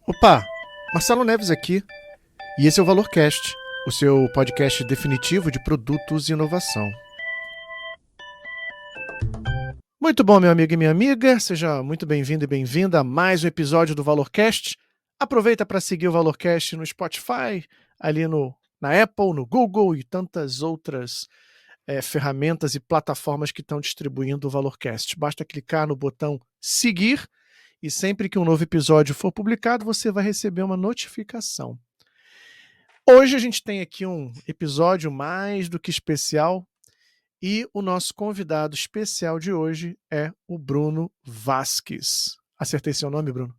Opa, Marcelo Neves aqui, e esse é o ValorCast, o seu podcast definitivo de produtos e inovação. Muito bom, meu amigo e minha amiga, seja muito bem-vindo e bem-vinda a mais um episódio do ValorCast. Aproveita para seguir o ValorCast no Spotify, ali na Apple, no Google e tantas outras ferramentas e plataformas que estão distribuindo o ValorCast. Basta clicar no botão seguir e sempre que um novo episódio for publicado, você vai receber uma notificação. Hoje a gente tem aqui um episódio mais do que especial e o nosso convidado especial de hoje é o Bruno Vasques. Acertei seu nome, Bruno?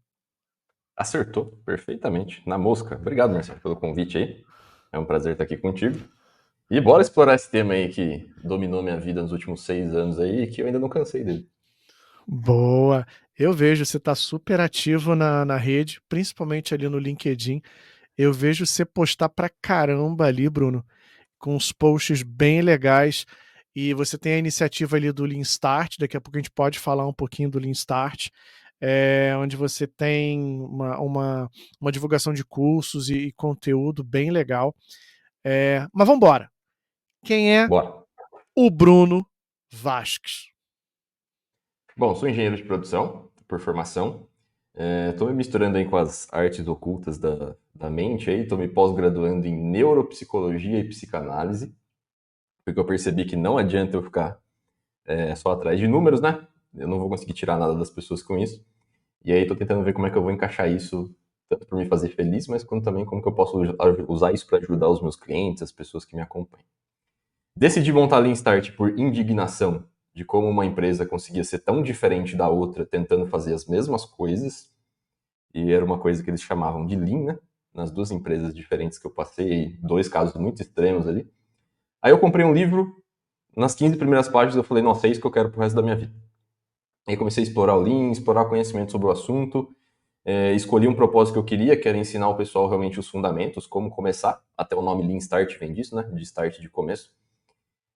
Acertou perfeitamente, na mosca. Obrigado, Marcelo, pelo convite aí. É um prazer estar aqui contigo. E bora explorar esse tema aí que dominou minha vida nos últimos 6 anos aí e que eu ainda não cansei dele. Boa! Eu vejo, você está super ativo na rede, principalmente ali no LinkedIn. Eu vejo você postar pra caramba ali, Bruno, com uns posts bem legais. E você tem a iniciativa ali do Lean Start, daqui a pouco a gente pode falar um pouquinho do Lean Start, onde você tem uma divulgação de cursos e conteúdo bem legal. Mas vamos embora. Quem é Bora. o Bruno Vasques? Bom, sou engenheiro de produção, por formação. Estou me misturando aí com as artes ocultas da mente aí. Estou me pós-graduando em neuropsicologia e psicanálise, porque eu percebi que não adianta eu ficar só atrás de números, né? Eu não vou conseguir tirar nada das pessoas com isso. E aí estou tentando ver como é que eu vou encaixar isso, tanto para me fazer feliz, mas quanto também como que eu posso usar isso para ajudar os meus clientes, as pessoas que me acompanham. Decidi montar a Lean Start por indignação de como uma empresa conseguia ser tão diferente da outra, tentando fazer as mesmas coisas, e era uma coisa que eles chamavam de Lean, né? Nas duas empresas diferentes que eu passei, 2 casos muito extremos ali. Aí eu comprei um livro, nas 15 primeiras páginas eu falei, nossa, é isso que eu quero pro resto da minha vida. Aí comecei a explorar o Lean, explorar conhecimento sobre o assunto, escolhi um propósito que eu queria, que era ensinar o pessoal realmente os fundamentos, como começar, até o nome Lean Start vem disso, né? De start de começo.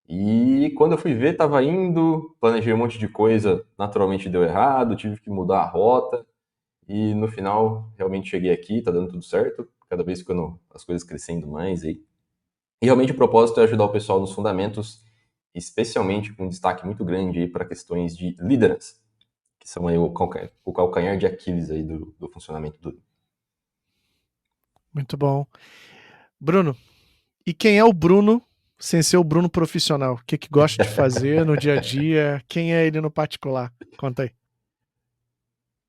E quando eu fui ver, estava indo, planejei um monte de coisa, naturalmente deu errado, tive que mudar a rota, e no final realmente cheguei aqui, tá dando tudo certo, cada vez ficando as coisas crescendo mais aí. E realmente o propósito é ajudar o pessoal nos fundamentos, especialmente com um destaque muito grande aí para questões de liderança, que são aí o calcanhar de Aquiles aí do funcionamento do. Muito bom. Bruno, e quem é o Bruno sem ser o Bruno profissional? O que gosta de fazer no dia a dia? Quem é ele no particular? Conta aí.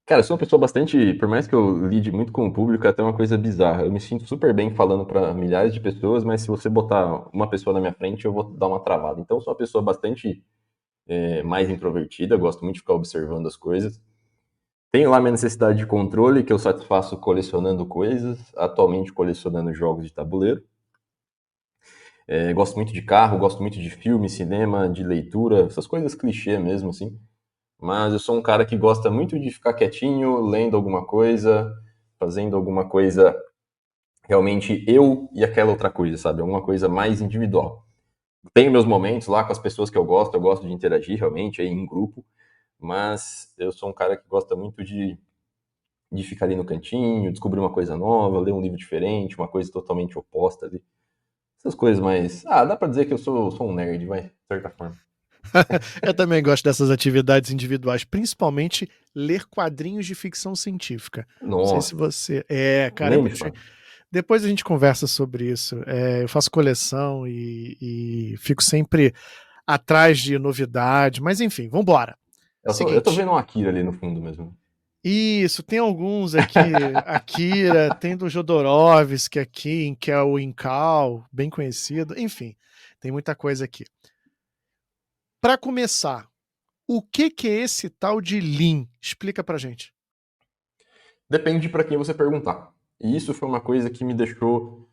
Cara, eu sou uma pessoa bastante, por mais que eu lide muito com o público, é até uma coisa bizarra. Eu me sinto super bem falando para milhares de pessoas, mas se você botar uma pessoa na minha frente, eu vou dar uma travada. Então, eu sou uma pessoa bastante mais introvertida, gosto muito de ficar observando as coisas. Tenho lá minha necessidade de controle, que eu satisfaço colecionando coisas, atualmente colecionando jogos de tabuleiro. Gosto muito de carro, gosto muito de filme, cinema, de leitura, essas coisas clichê mesmo, assim. Mas eu sou um cara que gosta muito de ficar quietinho, lendo alguma coisa, fazendo alguma coisa realmente eu e aquela outra coisa, sabe? Alguma coisa mais individual. Tenho meus momentos lá com as pessoas que eu gosto de interagir realmente aí em grupo, mas eu sou um cara que gosta muito de ficar ali no cantinho, descobrir uma coisa nova, ler um livro diferente, uma coisa totalmente oposta ali. Essas coisas mais. Ah, dá pra dizer que eu sou um nerd, vai, de certa forma. Eu também gosto dessas atividades individuais, principalmente ler quadrinhos de ficção científica. Não sei se Nossa, você. Cara, nem me fala. depois a gente conversa sobre isso. Eu faço coleção e fico sempre atrás de novidade, mas enfim, vamos embora. Eu tô Seguinte. vendo um Akira ali no fundo mesmo. Isso, tem alguns aqui. Akira, tem do Jodorowsky aqui, que é o Incal, bem conhecido. Enfim, tem muita coisa aqui. Para começar, o que é esse tal de Lean? Explica pra gente. Depende para quem você perguntar. E isso foi uma coisa que me deixou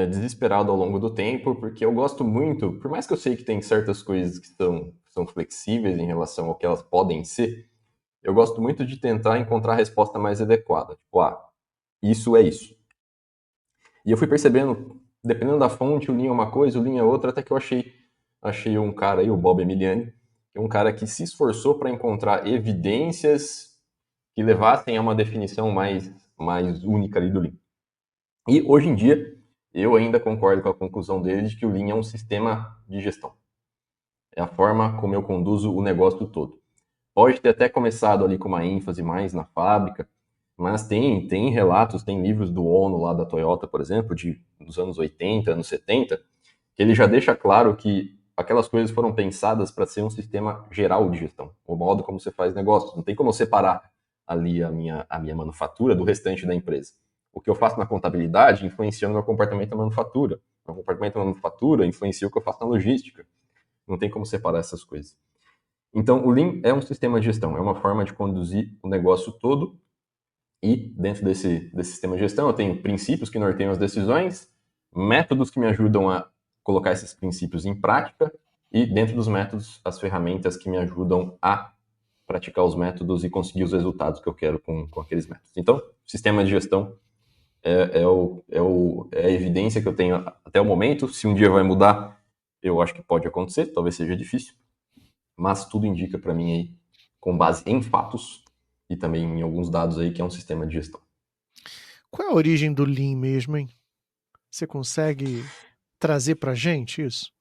desesperado ao longo do tempo, porque eu gosto muito, por mais que eu sei que tem certas coisas que são flexíveis em relação ao que elas podem ser, eu gosto muito de tentar encontrar a resposta mais adequada. Tipo, isso é isso. E eu fui percebendo, dependendo da fonte, o Lean é uma coisa, o Lean é outra, até que eu achei um cara aí, o Bob Emiliani, que é um cara que se esforçou para encontrar evidências que levassem a uma definição mais mais única ali do Lean. E hoje em dia, eu ainda concordo com a conclusão dele de que o Lean é um sistema de gestão. É a forma como eu conduzo o negócio todo. Pode ter até começado ali com uma ênfase mais na fábrica, mas tem relatos, tem livros do Ono lá da Toyota, por exemplo, dos anos 80, anos 70, que ele já deixa claro que aquelas coisas foram pensadas para ser um sistema geral de gestão, o modo como você faz negócios. Não tem como eu separar ali a minha manufatura do restante da empresa. O que eu faço na contabilidade influencia no meu comportamento na manufatura. O meu comportamento na manufatura influencia o que eu faço na logística. Não tem como separar essas coisas. Então, o Lean é um sistema de gestão, é uma forma de conduzir o negócio todo. E dentro desse sistema de gestão, eu tenho princípios que norteiam as decisões, métodos que me ajudam a colocar esses princípios em prática, e dentro dos métodos, as ferramentas que me ajudam a praticar os métodos e conseguir os resultados que eu quero com aqueles métodos. Então, sistema de gestão é a evidência que eu tenho até o momento. Se um dia vai mudar, eu acho que pode acontecer, talvez seja difícil, mas tudo indica para mim aí, com base em fatos e também em alguns dados aí, que é um sistema de gestão. Qual é a origem do Lean mesmo, hein? Você consegue trazer pra gente isso?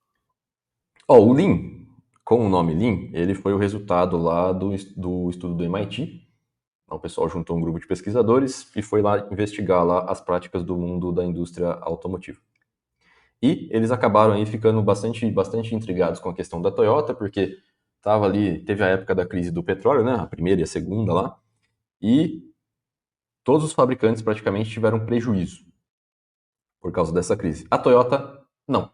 O Lean, com o nome Lean, ele foi o resultado lá do estudo do MIT. O pessoal juntou um grupo de pesquisadores e foi lá investigar lá as práticas do mundo da indústria automotiva. E eles acabaram aí ficando bastante intrigados com a questão da Toyota, porque teve a época da crise do petróleo, né, a primeira e a segunda lá, e todos os fabricantes praticamente tiveram prejuízo por causa dessa crise. A Toyota, não.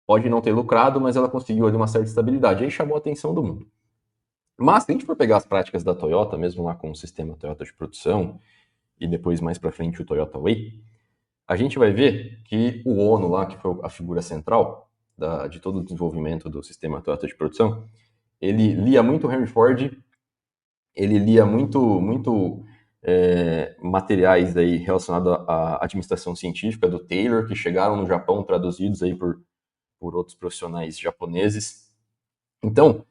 Pode não ter lucrado, mas ela conseguiu ali uma certa estabilidade. Aí chamou a atenção do mundo. Mas se a gente for pegar as práticas da Toyota, mesmo lá com o sistema Toyota de produção, e depois mais para frente o Toyota Way, a gente vai ver que o Ono lá, que foi a figura central de todo o desenvolvimento do sistema Toyota de produção, ele lia muito Henry Ford, ele lia muito materiais aí relacionados à administração científica do Taylor, que chegaram no Japão traduzidos aí por outros profissionais japoneses. Então,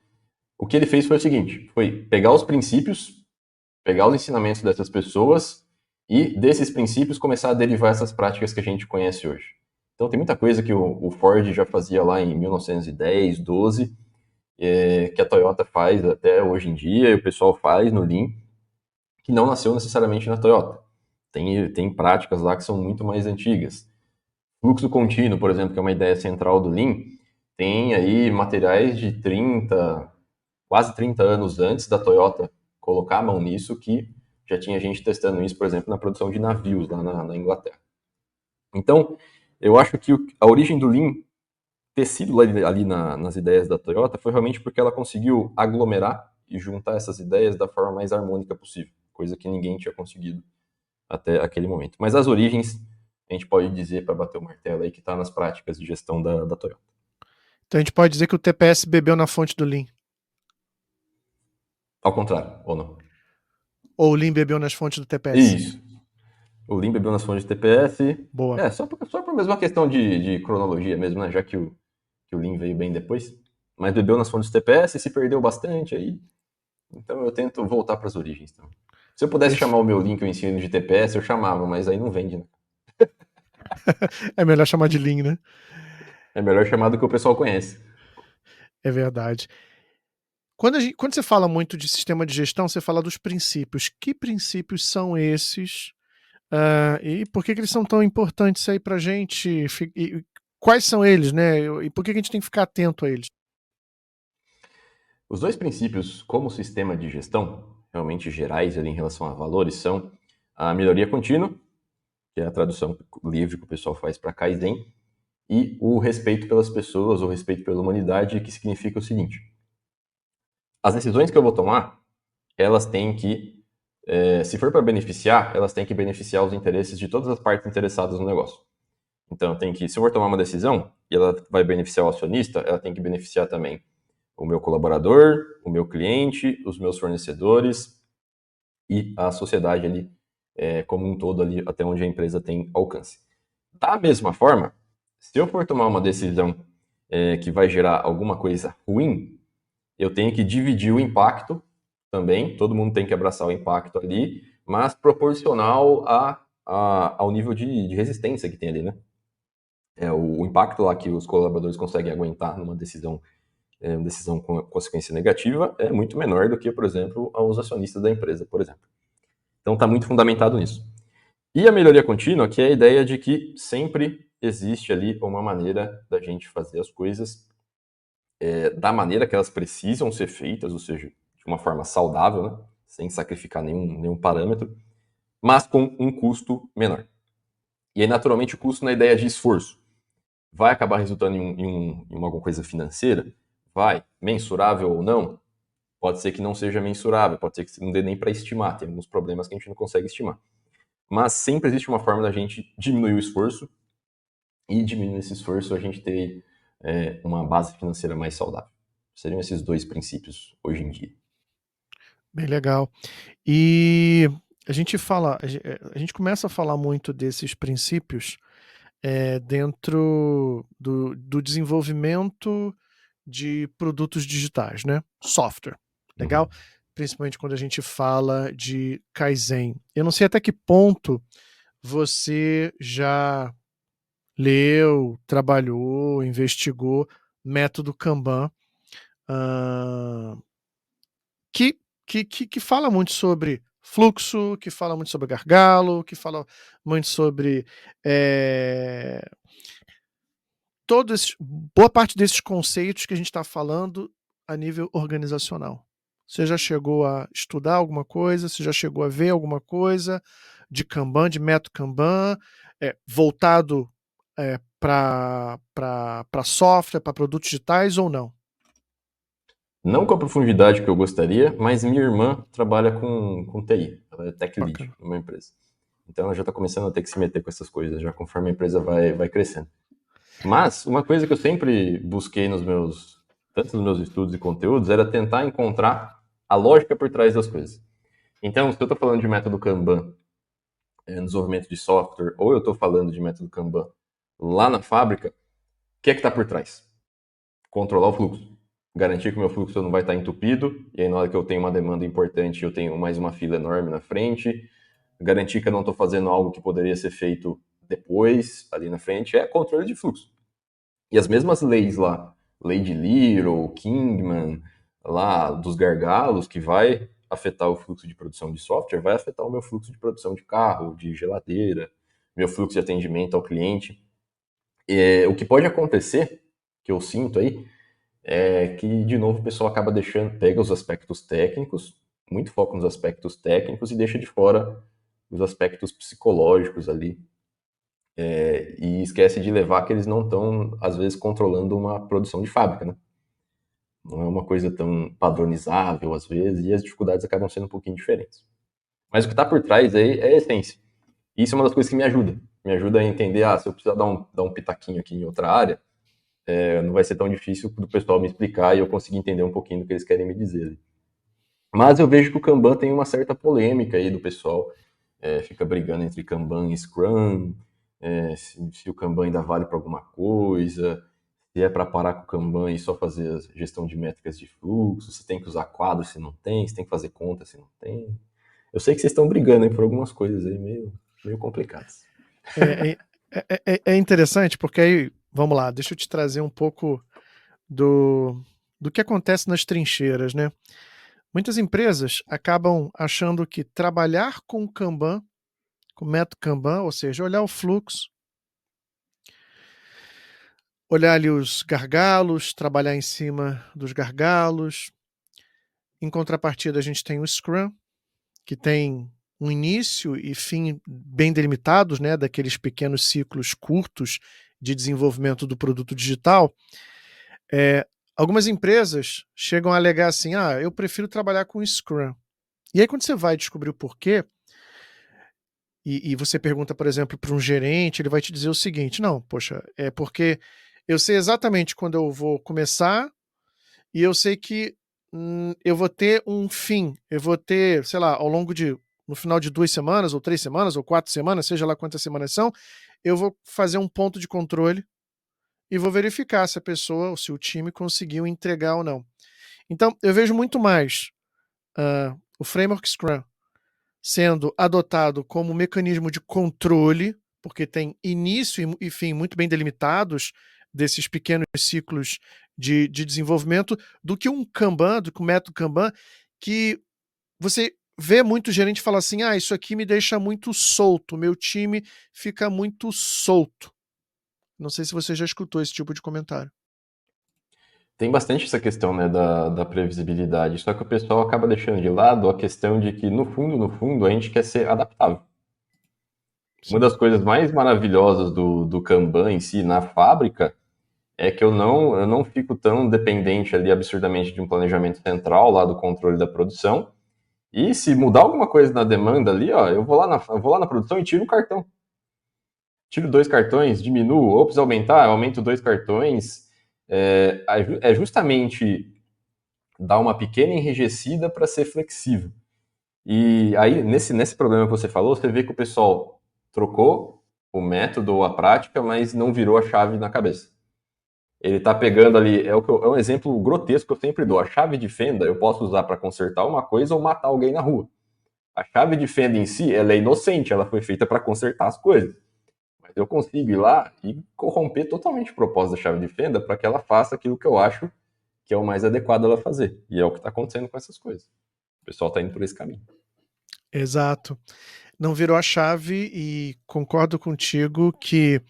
o que ele fez foi o seguinte, foi pegar os princípios, pegar os ensinamentos dessas pessoas e desses princípios começar a derivar essas práticas que a gente conhece hoje. Então tem muita coisa que o Ford já fazia lá em 1910, 12, que a Toyota faz até hoje em dia, e o pessoal faz no Lean, que não nasceu necessariamente na Toyota. Tem práticas lá que são muito mais antigas. Fluxo contínuo, por exemplo, que é uma ideia central do Lean, tem aí materiais de quase 30 anos antes da Toyota colocar a mão nisso, que já tinha gente testando isso, por exemplo, na produção de navios lá na Inglaterra. Então, eu acho que a origem do Lean ter sido ali nas ideias da Toyota foi realmente porque ela conseguiu aglomerar e juntar essas ideias da forma mais harmônica possível, coisa que ninguém tinha conseguido até aquele momento. Mas as origens, a gente pode dizer, para bater o martelo aí, que está nas práticas de gestão da Toyota. Então a gente pode dizer que o TPS bebeu na fonte do Lean. Ao contrário, ou não? Ou o Lean bebeu nas fontes do TPS? Isso. O Lean bebeu nas fontes de TPS. Boa. Só por mesma questão de cronologia mesmo, né? Já que o Lean veio bem depois. Mas bebeu nas fontes de TPS e se perdeu bastante aí. Então eu tento voltar para as origens também. Se eu pudesse chamar o meu Lean que eu ensino de TPS, eu chamava, mas aí não vende, né? É melhor chamar de Lean, né? É melhor chamar do que o pessoal conhece. É verdade. Quando você fala muito de sistema de gestão, você fala dos princípios. Que princípios são esses? E por que eles são tão importantes aí pra gente? E quais são eles, né? E por que a gente tem que ficar atento a eles? Os dois princípios, como sistema de gestão, realmente gerais ali em relação a valores, são a melhoria contínua, que é a tradução livre que o pessoal faz para Kaizen, e o respeito pelas pessoas, o respeito pela humanidade, que significa o seguinte: as decisões que eu vou tomar, elas têm que, se for para beneficiar, elas têm que beneficiar os interesses de todas as partes interessadas no negócio. Então, se eu for tomar uma decisão e ela vai beneficiar o acionista, ela tem que beneficiar também o meu colaborador, o meu cliente, os meus fornecedores e a sociedade ali como um todo ali, até onde a empresa tem alcance. Da mesma forma, se eu for tomar uma decisão que vai gerar alguma coisa ruim, eu tenho que dividir o impacto também, todo mundo tem que abraçar o impacto ali, mas proporcional ao nível de resistência que tem ali, né? O impacto lá que os colaboradores conseguem aguentar numa decisão, uma decisão com consequência negativa é muito menor do que, por exemplo, os acionistas da empresa, por exemplo. Então está muito fundamentado nisso. E a melhoria contínua, que é a ideia de que sempre existe ali uma maneira da gente fazer as coisas da maneira que elas precisam ser feitas, ou seja, de uma forma saudável, né? Sem sacrificar nenhum parâmetro, mas com um custo menor. E aí, naturalmente, o custo na ideia de esforço vai acabar resultando em alguma coisa financeira? Vai. Mensurável ou não? Pode ser que não seja mensurável, pode ser que não dê nem para estimar, tem alguns problemas que a gente não consegue estimar. Mas sempre existe uma forma da gente diminuir o esforço e diminuindo esse esforço a gente ter uma base financeira mais saudável. Seriam esses dois princípios hoje em dia. Bem legal. E a gente começa a falar muito desses princípios dentro do desenvolvimento de produtos digitais, né? Software. Legal? Uhum. Principalmente quando a gente fala de Kaizen. Eu não sei até que ponto você já leu, trabalhou, investigou método Kanban, ah, que fala muito sobre fluxo, que fala muito sobre gargalo, que fala muito sobre eh, boa parte desses conceitos que a gente está falando a nível organizacional. Você já chegou a estudar alguma coisa? Você já chegou a ver alguma coisa de Kanban, de método Kanban, voltado para software, para produtos digitais ou não? Não com a profundidade que eu gostaria, mas minha irmã trabalha com TI, ela é tech lead Bacana. numa empresa. Então ela já está começando a ter que se meter com essas coisas, já conforme a empresa vai crescendo. Mas uma coisa que eu sempre busquei tanto nos meus estudos e conteúdos, era tentar encontrar a lógica por trás das coisas. Então, se eu estou falando de método Kanban no desenvolvimento de software, ou eu estou falando de método Kanban lá na fábrica, o que é que está por trás? Controlar o fluxo. Garantir que o meu fluxo não vai estar entupido, e aí na hora que eu tenho uma demanda importante, eu tenho mais uma fila enorme na frente. Garantir que eu não estou fazendo algo que poderia ser feito depois, ali na frente, é controle de fluxo. E as mesmas leis lá, lei de Little, Kingman, lá dos gargalos, que vai afetar o fluxo de produção de software, vai afetar o meu fluxo de produção de carro, de geladeira, meu fluxo de atendimento ao cliente. O que pode acontecer, que eu sinto aí, é que, de novo, o pessoal acaba pega os aspectos técnicos, muito foco nos aspectos técnicos e deixa de fora os aspectos psicológicos ali, e esquece de levar que eles não estão, às vezes, controlando uma produção de fábrica, né? Não é uma coisa tão padronizável, às vezes, e as dificuldades acabam sendo um pouquinho diferentes. Mas o que está por trás aí é a essência. E isso é uma das coisas que me ajuda. Me ajuda a entender, se eu precisar dar um pitaquinho aqui em outra área, não vai ser tão difícil do pessoal me explicar e eu conseguir entender um pouquinho do que eles querem me dizer. Mas eu vejo que o Kanban tem uma certa polêmica aí do pessoal, fica brigando entre Kanban e Scrum, se o Kanban ainda vale para alguma coisa, se é para parar com o Kanban e só fazer a gestão de métricas de fluxo, se tem que usar quadros se não tem, se tem que fazer conta se não tem. Eu sei que vocês estão brigando aí por algumas coisas aí meio complicadas. É, é interessante porque aí, vamos lá, deixa eu te trazer um pouco do que acontece nas trincheiras, né? Muitas empresas acabam achando que trabalhar com Kanban, com método Kanban, ou seja, olhar o fluxo, olhar ali os gargalos, trabalhar em cima dos gargalos. Em contrapartida, a gente tem o Scrum, que tem um início e fim bem delimitados, né, daqueles pequenos ciclos curtos de desenvolvimento do produto digital. Algumas empresas chegam a alegar assim: eu prefiro trabalhar com Scrum. E aí, quando você vai descobrir o porquê, e você pergunta, por exemplo, para um gerente, ele vai te dizer o seguinte: não, poxa, é porque eu sei exatamente quando eu vou começar e eu sei que eu vou ter um fim, eu vou ter, sei lá, no final de 2 semanas, ou 3 semanas, ou 4 semanas, seja lá quantas semanas são, eu vou fazer um ponto de controle e vou verificar se a pessoa ou se o time conseguiu entregar ou não. Então, eu vejo muito mais o framework Scrum sendo adotado como mecanismo de controle, porque tem início e fim muito bem delimitados desses pequenos ciclos de desenvolvimento, do que um Kanban, do que um método Kanban, que você vê muito gerente falar assim, isso aqui me deixa muito solto, meu time fica muito solto. Não sei se você já escutou esse tipo de comentário. Tem bastante essa questão, né, da previsibilidade, só que o pessoal acaba deixando de lado a questão de que, no fundo, a gente quer ser adaptável. Uma Sim. das coisas mais maravilhosas do Kanban em si, na fábrica, é que eu não fico tão dependente ali absurdamente de um planejamento central, lá do controle da produção, e se mudar alguma coisa na demanda ali, ó, eu vou lá na produção e tiro o cartão. Tiro 2 cartões, diminuo, ou precisa aumentar, eu aumento 2 cartões. É justamente dar uma pequena enrijecida para ser flexível. E aí, nesse problema que você falou, você vê que o pessoal trocou o método ou a prática, mas não virou a chave na cabeça. Ele está pegando ali, é um exemplo grotesco que eu sempre dou. A chave de fenda eu posso usar para consertar uma coisa ou matar alguém na rua. A chave de fenda em si, ela é inocente, ela foi feita para consertar as coisas. Mas eu consigo ir lá e corromper totalmente o propósito da chave de fenda para que ela faça aquilo que eu acho que é o mais adequado ela fazer. E é o que está acontecendo com essas coisas. O pessoal está indo por esse caminho. Exato. Não virou a chave e concordo contigo que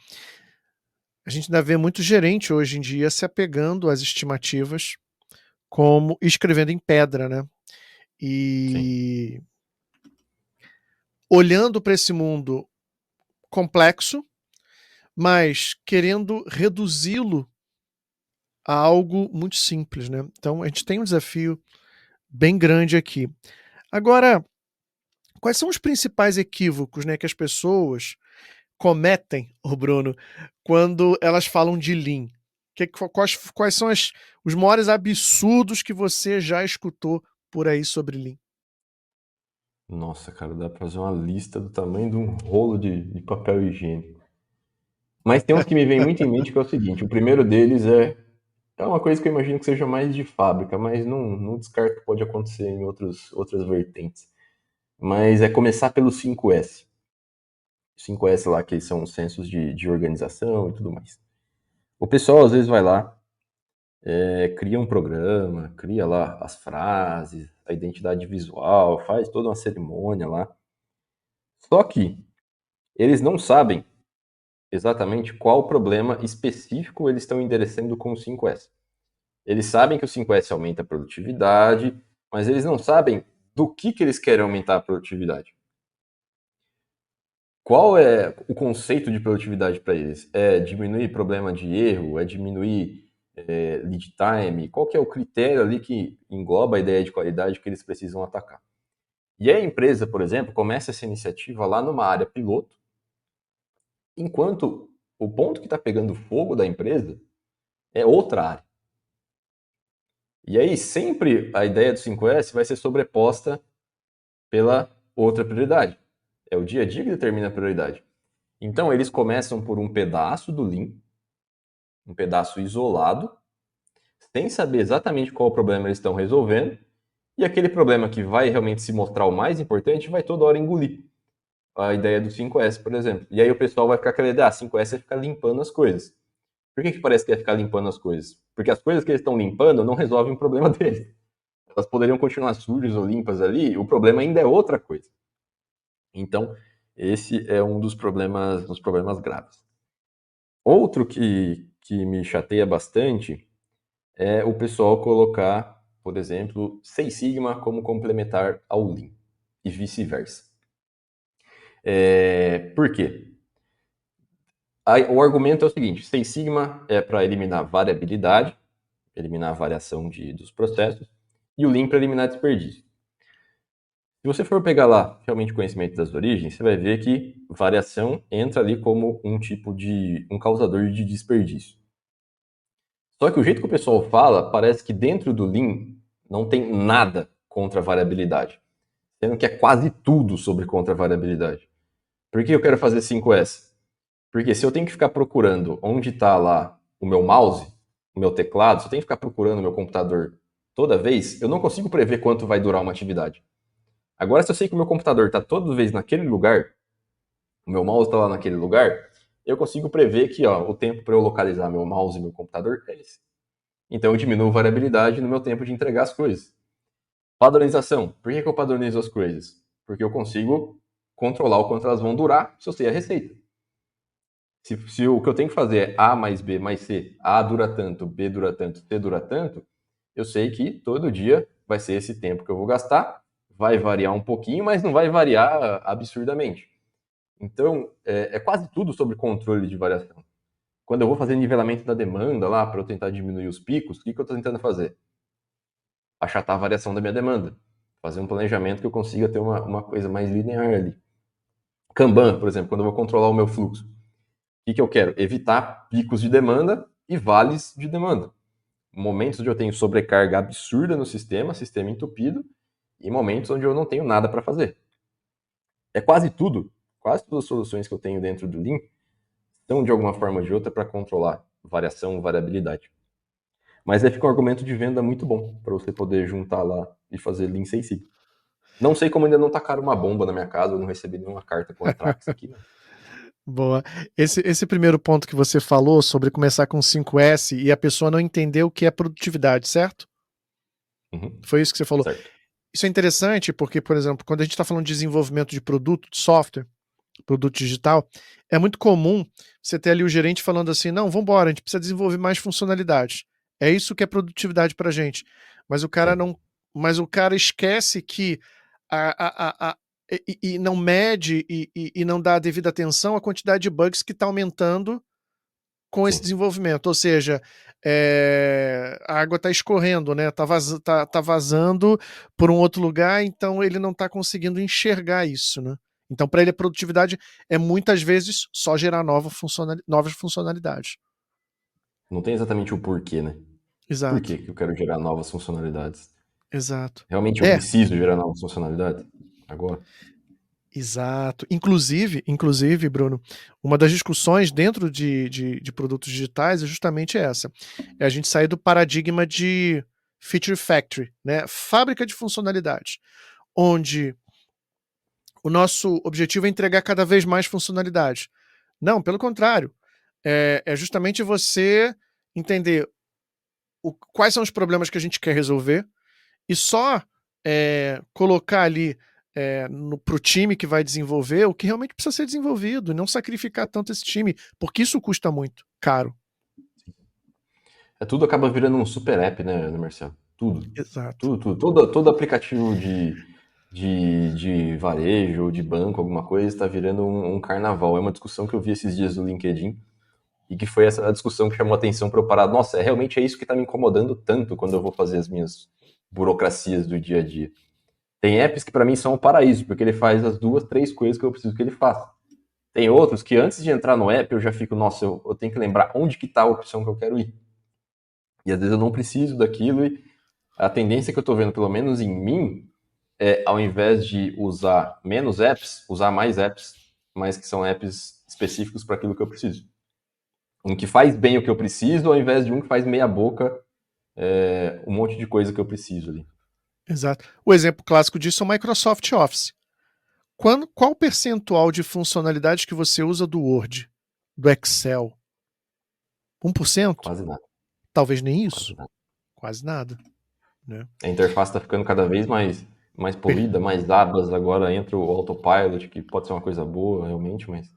a gente ainda vê muito gerente hoje em dia se apegando às estimativas como escrevendo em pedra, né? Sim. E olhando para esse mundo complexo, mas querendo reduzi-lo a algo muito simples, né? Então a gente tem um desafio bem grande aqui. Agora, quais são os principais equívocos, né, que as pessoas cometem, o Bruno, quando elas falam de Lean? Quais são os maiores absurdos que você já escutou por aí sobre Lean? Nossa, cara, dá pra fazer uma lista do tamanho de um rolo de papel higiênico. Mas tem uns que me vêm muito em mente que é o seguinte: o primeiro deles é uma coisa que eu imagino que seja mais de fábrica, mas não descarto que pode acontecer em outras vertentes. Mas é começar pelo 5S. 5S lá, que são os sensos de organização e tudo mais. O pessoal às vezes vai lá, cria um programa, cria lá as frases, a identidade visual, faz toda uma cerimônia lá. Só que eles não sabem exatamente qual problema específico eles estão endereçando com o 5S. Eles sabem que o 5S aumenta a produtividade, mas eles não sabem do que eles querem aumentar a produtividade. Qual é o conceito de produtividade para eles? É diminuir problema de erro? É diminuir lead time? Qual que é o critério ali que engloba a ideia de qualidade que eles precisam atacar? E a empresa, por exemplo, começa essa iniciativa lá numa área piloto, enquanto o ponto que está pegando fogo da empresa é outra área. E aí sempre a ideia do 5S vai ser sobreposta pela outra prioridade. É o dia a dia que determina a prioridade. Então eles começam por um pedaço do Lean, um pedaço isolado, sem saber exatamente qual problema eles estão resolvendo, e aquele problema que vai realmente se mostrar o mais importante vai toda hora engolir. A ideia do 5S, por exemplo. E aí o pessoal vai ficar aquela ideia, 5S é ficar limpando as coisas. Por que parece que é ficar limpando as coisas? Porque as coisas que eles estão limpando não resolvem o problema deles. Elas poderiam continuar sujas ou limpas ali, o problema ainda é outra coisa. Então, esse é um dos problemas graves. Outro que me chateia bastante é o pessoal colocar, por exemplo, Six Sigma como complementar ao Lean e vice-versa. Por quê? O argumento é o seguinte: Six Sigma é para eliminar variabilidade, eliminar a variação dos processos, e o Lean para eliminar desperdício. Se você for pegar lá realmente o conhecimento das origens, você vai ver que variação entra ali como um causador de desperdício. Só que o jeito que o pessoal fala, parece que dentro do Lean não tem nada contra a variabilidade, sendo que é quase tudo sobre contra a variabilidade. Por que eu quero fazer 5S? Porque se eu tenho que ficar procurando onde está lá o meu mouse, o meu teclado, se eu tenho que ficar procurando o meu computador toda vez, eu não consigo prever quanto vai durar uma atividade. Agora, se eu sei que o meu computador está toda vez naquele lugar, o meu mouse está lá naquele lugar, eu consigo prever que o tempo para eu localizar meu mouse e meu computador é esse. Então eu diminuo a variabilidade no meu tempo de entregar as coisas. Padronização. Por que eu padronizo as coisas? Porque eu consigo controlar o quanto elas vão durar se eu sei a receita. Se o que eu tenho que fazer é A mais B mais C, A dura tanto, B dura tanto, C dura tanto, eu sei que todo dia vai ser esse tempo que eu vou gastar, vai variar um pouquinho, mas não vai variar absurdamente. Então, é quase tudo sobre controle de variação. Quando eu vou fazer nivelamento da demanda lá, para eu tentar diminuir os picos, o que eu estou tentando fazer? Achatar a variação da minha demanda. Fazer um planejamento que eu consiga ter uma coisa mais linear ali. Kanban, por exemplo, quando eu vou controlar o meu fluxo. O que eu quero? Evitar picos de demanda e vales de demanda. Momentos onde eu tenho sobrecarga absurda no sistema entupido, e momentos onde eu não tenho nada para fazer. Quase todas as soluções que eu tenho dentro do Lean são de alguma forma ou de outra para controlar variação, variabilidade. Mas aí fica um argumento de venda muito bom para você poder juntar lá e fazer Lean Six Sigma. Não sei como ainda não tacaram uma bomba na minha casa, eu não recebi nenhuma carta com Antrax aqui, né? Boa. Esse primeiro ponto que você falou sobre começar com 5S e a pessoa não entender o que é produtividade, certo? Uhum. Foi isso que você falou. Certo. Isso é interessante porque, por exemplo, quando a gente está falando de desenvolvimento de produto, de software, produto digital, é muito comum você ter ali o gerente falando assim, não, vamos embora, a gente precisa desenvolver mais funcionalidades. É isso que é produtividade para a gente. Mas o cara não, mas o cara esquece que e não mede e não dá a devida atenção à quantidade de bugs que está aumentando com esse desenvolvimento. Ou seja, a água está escorrendo, né? Tá vazando por um outro lugar, então ele não está conseguindo enxergar isso, né? Então, para ele, a produtividade é muitas vezes só gerar novas funcionalidades. Não tem exatamente o porquê, né? Por Exato. que eu quero gerar novas funcionalidades? Exato. Realmente eu preciso gerar novas funcionalidades? Agora? Exato. Inclusive, Bruno, uma das discussões dentro de produtos digitais é justamente essa. É a gente sair do paradigma de feature factory, né? Fábrica de funcionalidades, onde o nosso objetivo é entregar cada vez mais funcionalidades. Não, pelo contrário. É justamente você entender quais são os problemas que a gente quer resolver e só colocar ali para o time que vai desenvolver o que realmente precisa ser desenvolvido, e não sacrificar tanto esse time, porque isso custa muito caro. Tudo acaba virando um super app, né, Marcelo? Tudo. Exato. Tudo. Todo aplicativo de varejo ou de banco, alguma coisa, está virando um carnaval. É uma discussão que eu vi esses dias no LinkedIn e que foi essa discussão que chamou a atenção para eu parar. Nossa, realmente é isso que está me incomodando tanto quando eu vou fazer as minhas burocracias do dia a dia. Tem apps que para mim são um paraíso, porque ele faz as 2, 3 coisas que eu preciso que ele faça. Tem outros que antes de entrar no app eu já fico, nossa, eu tenho que lembrar onde que está a opção que eu quero ir. E às vezes eu não preciso daquilo e a tendência que eu estou vendo, pelo menos em mim, é ao invés de usar menos apps, usar mais apps, mas que são apps específicos para aquilo que eu preciso. Um que faz bem o que eu preciso, ao invés de um que faz meia boca um monte de coisa que eu preciso ali. Exato. O exemplo clássico disso é o Microsoft Office. Qual o percentual de funcionalidades que você usa do Word, do Excel? 1%? Quase nada. Talvez nem Quase isso. nada. Quase nada. Né? A interface está ficando cada vez mais polida, mais abas. Agora entra o autopilot, que pode ser uma coisa boa, realmente, mas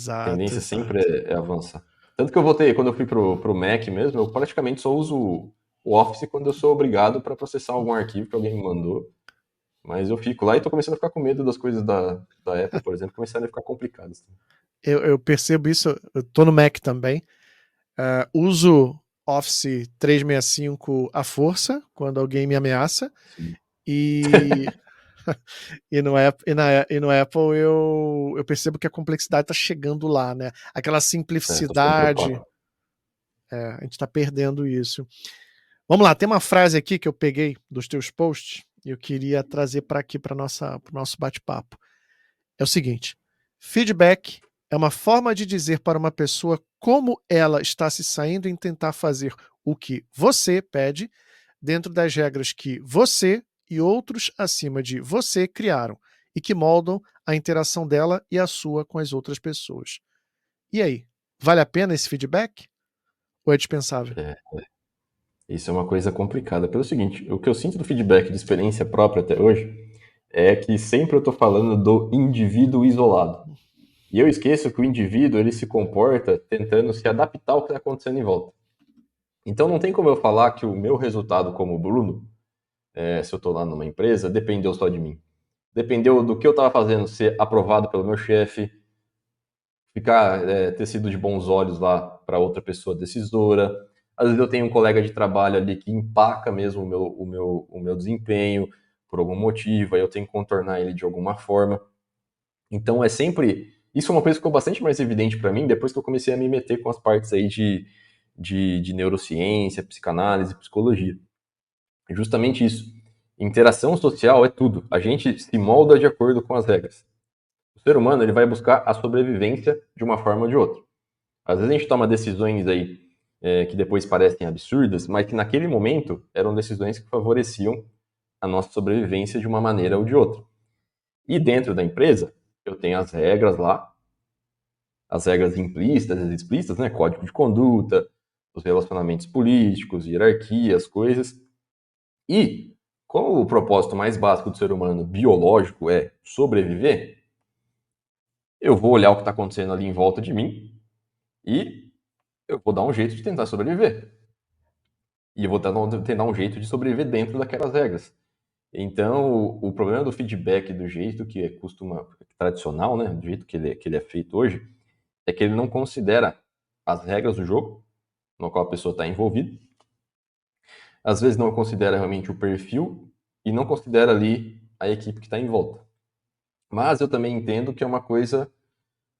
a tendência sempre é avançar. Tanto que eu voltei, quando eu fui pro Mac mesmo, eu praticamente só uso o Office quando eu sou obrigado para processar algum arquivo que alguém me mandou. Mas eu fico lá e tô começando a ficar com medo das coisas da Apple, por exemplo, começarem a ficar complicadas. Eu percebo isso, eu tô no Mac também. Uso Office 365 à força, quando alguém me ameaça. Sim. E, e no Apple eu percebo que a complexidade está chegando lá, né? Aquela Tô ficando simplicidade. preocupado. A gente está perdendo isso. Vamos lá, tem uma frase aqui que eu peguei dos teus posts e eu queria trazer para aqui para o nosso bate-papo. É o seguinte: feedback é uma forma de dizer para uma pessoa como ela está se saindo em tentar fazer o que você pede, dentro das regras que você e outros acima de você criaram e que moldam a interação dela e a sua com as outras pessoas. E aí, vale a pena esse feedback? Ou é dispensável? É, isso é uma coisa complicada. Pelo seguinte, o que eu sinto do feedback de experiência própria até hoje é que sempre eu estou falando do indivíduo isolado. E eu esqueço que o indivíduo ele se comporta tentando se adaptar ao que está acontecendo em volta. Então não tem como eu falar que o meu resultado como Bruno, se eu estou lá numa empresa, dependeu só de mim. Dependeu do que eu estava fazendo ser aprovado pelo meu chefe, ter sido de bons olhos lá para outra pessoa decisora. Às vezes eu tenho um colega de trabalho ali que empaca mesmo o meu desempenho por algum motivo, aí eu tenho que contornar ele de alguma forma. Então é sempre. Isso é uma coisa que ficou bastante mais evidente para mim depois que eu comecei a me meter com as partes aí de neurociência, psicanálise, psicologia. É justamente isso. Interação social é tudo. A gente se molda de acordo com as regras. O ser humano ele vai buscar a sobrevivência de uma forma ou de outra. Às vezes a gente toma decisões aí que depois parecem absurdas, mas que naquele momento eram decisões que favoreciam a nossa sobrevivência de uma maneira ou de outra. E dentro da empresa, eu tenho as regras lá, as regras implícitas e explícitas, né? Código de conduta, os relacionamentos políticos, hierarquia, as coisas. E, como o propósito mais básico do ser humano biológico é sobreviver, eu vou olhar o que está acontecendo ali em volta de mim e eu vou dar um jeito de tentar sobreviver. E eu vou tentar um jeito de sobreviver dentro daquelas regras. Então, o problema do feedback do jeito que costuma, tradicional, né, do jeito que ele é feito hoje, é que ele não considera as regras do jogo no qual a pessoa está envolvida, às vezes não considera realmente o perfil e não considera ali a equipe que está em volta. Mas eu também entendo que é uma coisa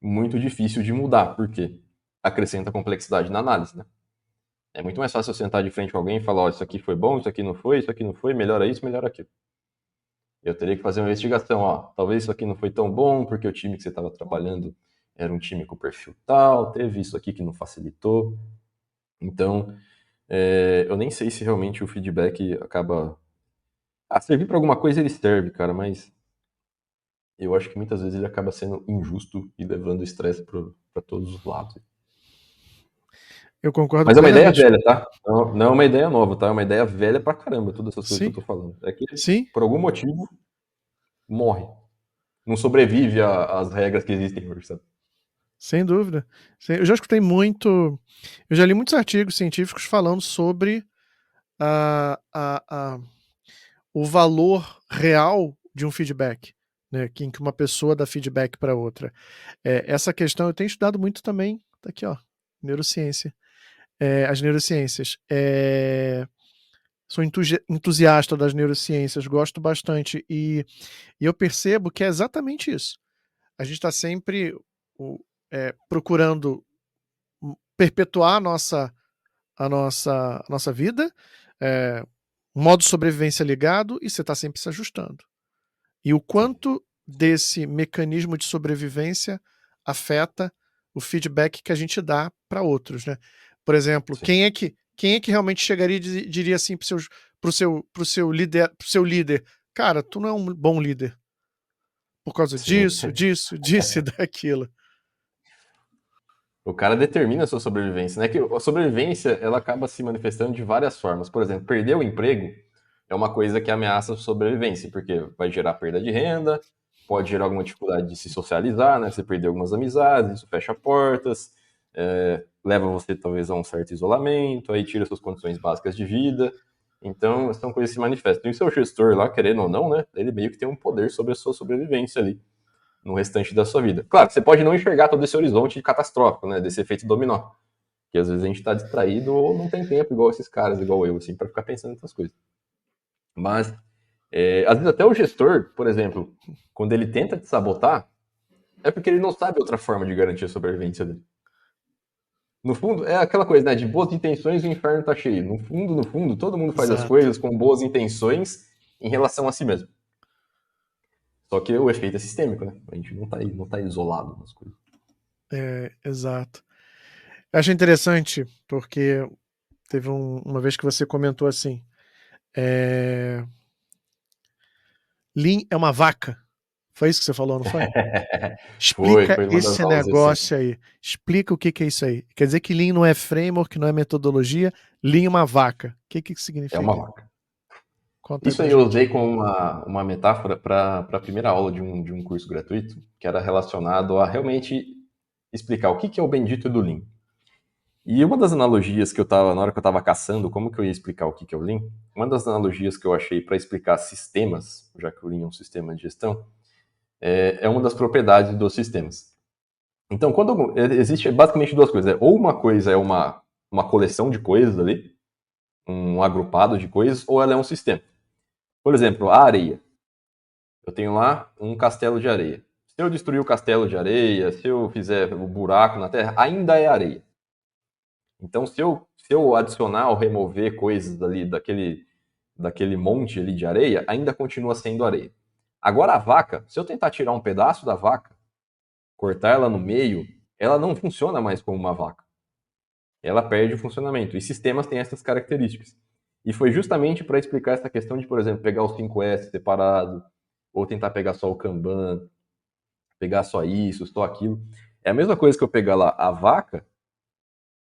muito difícil de mudar, porque acrescenta complexidade na análise, né? É muito mais fácil eu sentar de frente com alguém e falar, ó, isso aqui foi bom, isso aqui não foi, melhora isso, melhora aquilo. Eu teria que fazer uma investigação, ó, talvez isso aqui não foi tão bom, porque o time que você estava trabalhando era um time com perfil tal, teve isso aqui que não facilitou. Então, eu nem sei se realmente o feedback acaba... servir para alguma coisa ele serve, cara, mas eu acho que muitas vezes ele acaba sendo injusto e levando estresse para todos os lados. Eu concordo Mas é uma ideia plenamente. velha, tá? Não, não é uma ideia nova, tá? É uma ideia velha pra caramba, todas essas coisas que eu Sim, tô falando. É que, sim, por algum motivo, morre. Não sobrevive às regras que existem hoje, sabe? sem dúvida. Eu já escutei muito, eu já li muitos artigos científicos falando sobre a, a, a, o valor real de um feedback, né, em que uma pessoa dá feedback para outra. Essa questão eu tenho estudado muito também, tá aqui, ó, neurociência. As neurociências. Sou entusiasta das neurociências, gosto bastante, e eu percebo que é exatamente isso. A gente está sempre procurando perpetuar a nossa vida, modo sobrevivência ligado, e você está sempre se ajustando. E o Sim, quanto desse mecanismo de sobrevivência afeta o feedback que a gente dá para outros, né? Por exemplo, sim. quem é que realmente chegaria e diria assim pro seu líder, cara, tu não é um bom líder por causa Sim. disso e daquilo. O cara determina a sua sobrevivência, né? Que a sobrevivência, ela acaba se manifestando de várias formas. Por exemplo, perder o emprego é uma coisa que ameaça a sobrevivência, porque vai gerar perda de renda, pode gerar alguma dificuldade de se socializar, né? Você perder algumas amizades, isso fecha portas, leva você talvez a um certo isolamento, aí tira suas condições básicas de vida. Então, são coisas que se manifestam. E o seu gestor lá, querendo ou não, né? Ele meio que tem um poder sobre a sua sobrevivência ali no restante da sua vida. Claro, você pode não enxergar todo esse horizonte catastrófico, né, desse efeito dominó, que às vezes a gente está distraído ou não tem tempo, igual esses caras, igual eu, assim, para ficar pensando nessas coisas. Mas, às vezes até o gestor, por exemplo, quando ele tenta te sabotar, é porque ele não sabe outra forma de garantir a sobrevivência dele. No fundo, é aquela coisa, né, de boas intenções o inferno tá cheio. No fundo, todo mundo faz as Exato. coisas com boas intenções em relação a si mesmo. Só que o efeito é sistêmico, né? A gente não tá isolado nas coisas. Exato. Eu achei interessante porque teve uma vez que você comentou assim, é, Lean é uma vaca. Foi isso que você falou, não foi? Foi, Explica foi uma das esse aulas recentes. negócio aí. Explica o que que é isso aí. Quer dizer que Lean não é framework, não é metodologia. Lean é uma vaca. O que que É uma significa? vaca. Conta aí Isso pra aí eu gente. usei como uma metáfora para a primeira aula de um curso gratuito, que era relacionado a realmente explicar o que é o bendito do Lean. E uma das analogias que eu tava, na hora que eu estava caçando, como que eu ia explicar o que é o Lean, uma das analogias que eu achei para explicar sistemas, já que o Lean é um sistema de gestão, é uma das propriedades dos sistemas. Então, quando existe basicamente duas coisas, ou uma coisa é uma coleção de coisas ali, um agrupado de coisas, ou ela é um sistema. Por exemplo, a areia. Eu tenho lá um castelo de areia. Se eu destruir o castelo de areia, se eu fizer o buraco na terra, ainda é areia. Então, se eu adicionar ou remover coisas ali daquele monte ali de areia, ainda continua sendo areia. Agora a vaca, se eu tentar tirar um pedaço da vaca, cortar ela no meio, ela não funciona mais como uma vaca. Ela perde o funcionamento. E sistemas têm essas características. E foi justamente para explicar essa questão de, por exemplo, pegar os 5S separado, ou tentar pegar só o Kanban, pegar só isso, só aquilo. É a mesma coisa que eu pegar lá a vaca,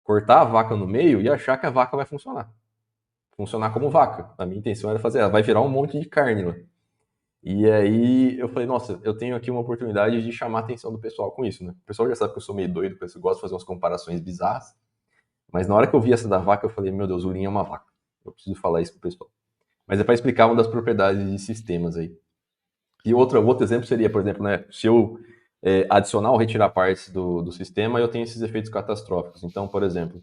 cortar a vaca no meio e achar que a vaca vai funcionar. Funcionar como vaca. A minha intenção era fazer, ela vai virar um monte de carne lá. E aí eu falei, nossa, eu tenho aqui uma oportunidade de chamar a atenção do pessoal com isso, né? O pessoal já sabe que eu sou meio doido, que eu gosto de fazer umas comparações bizarras. Mas na hora que eu vi essa da vaca, eu falei, meu Deus, o Lean é uma vaca. Eu preciso falar isso pro pessoal. Mas é para explicar uma das propriedades de sistemas aí. E outro exemplo seria, por exemplo, né, se eu adicionar ou retirar partes do sistema, eu tenho esses efeitos catastróficos. Então, por exemplo,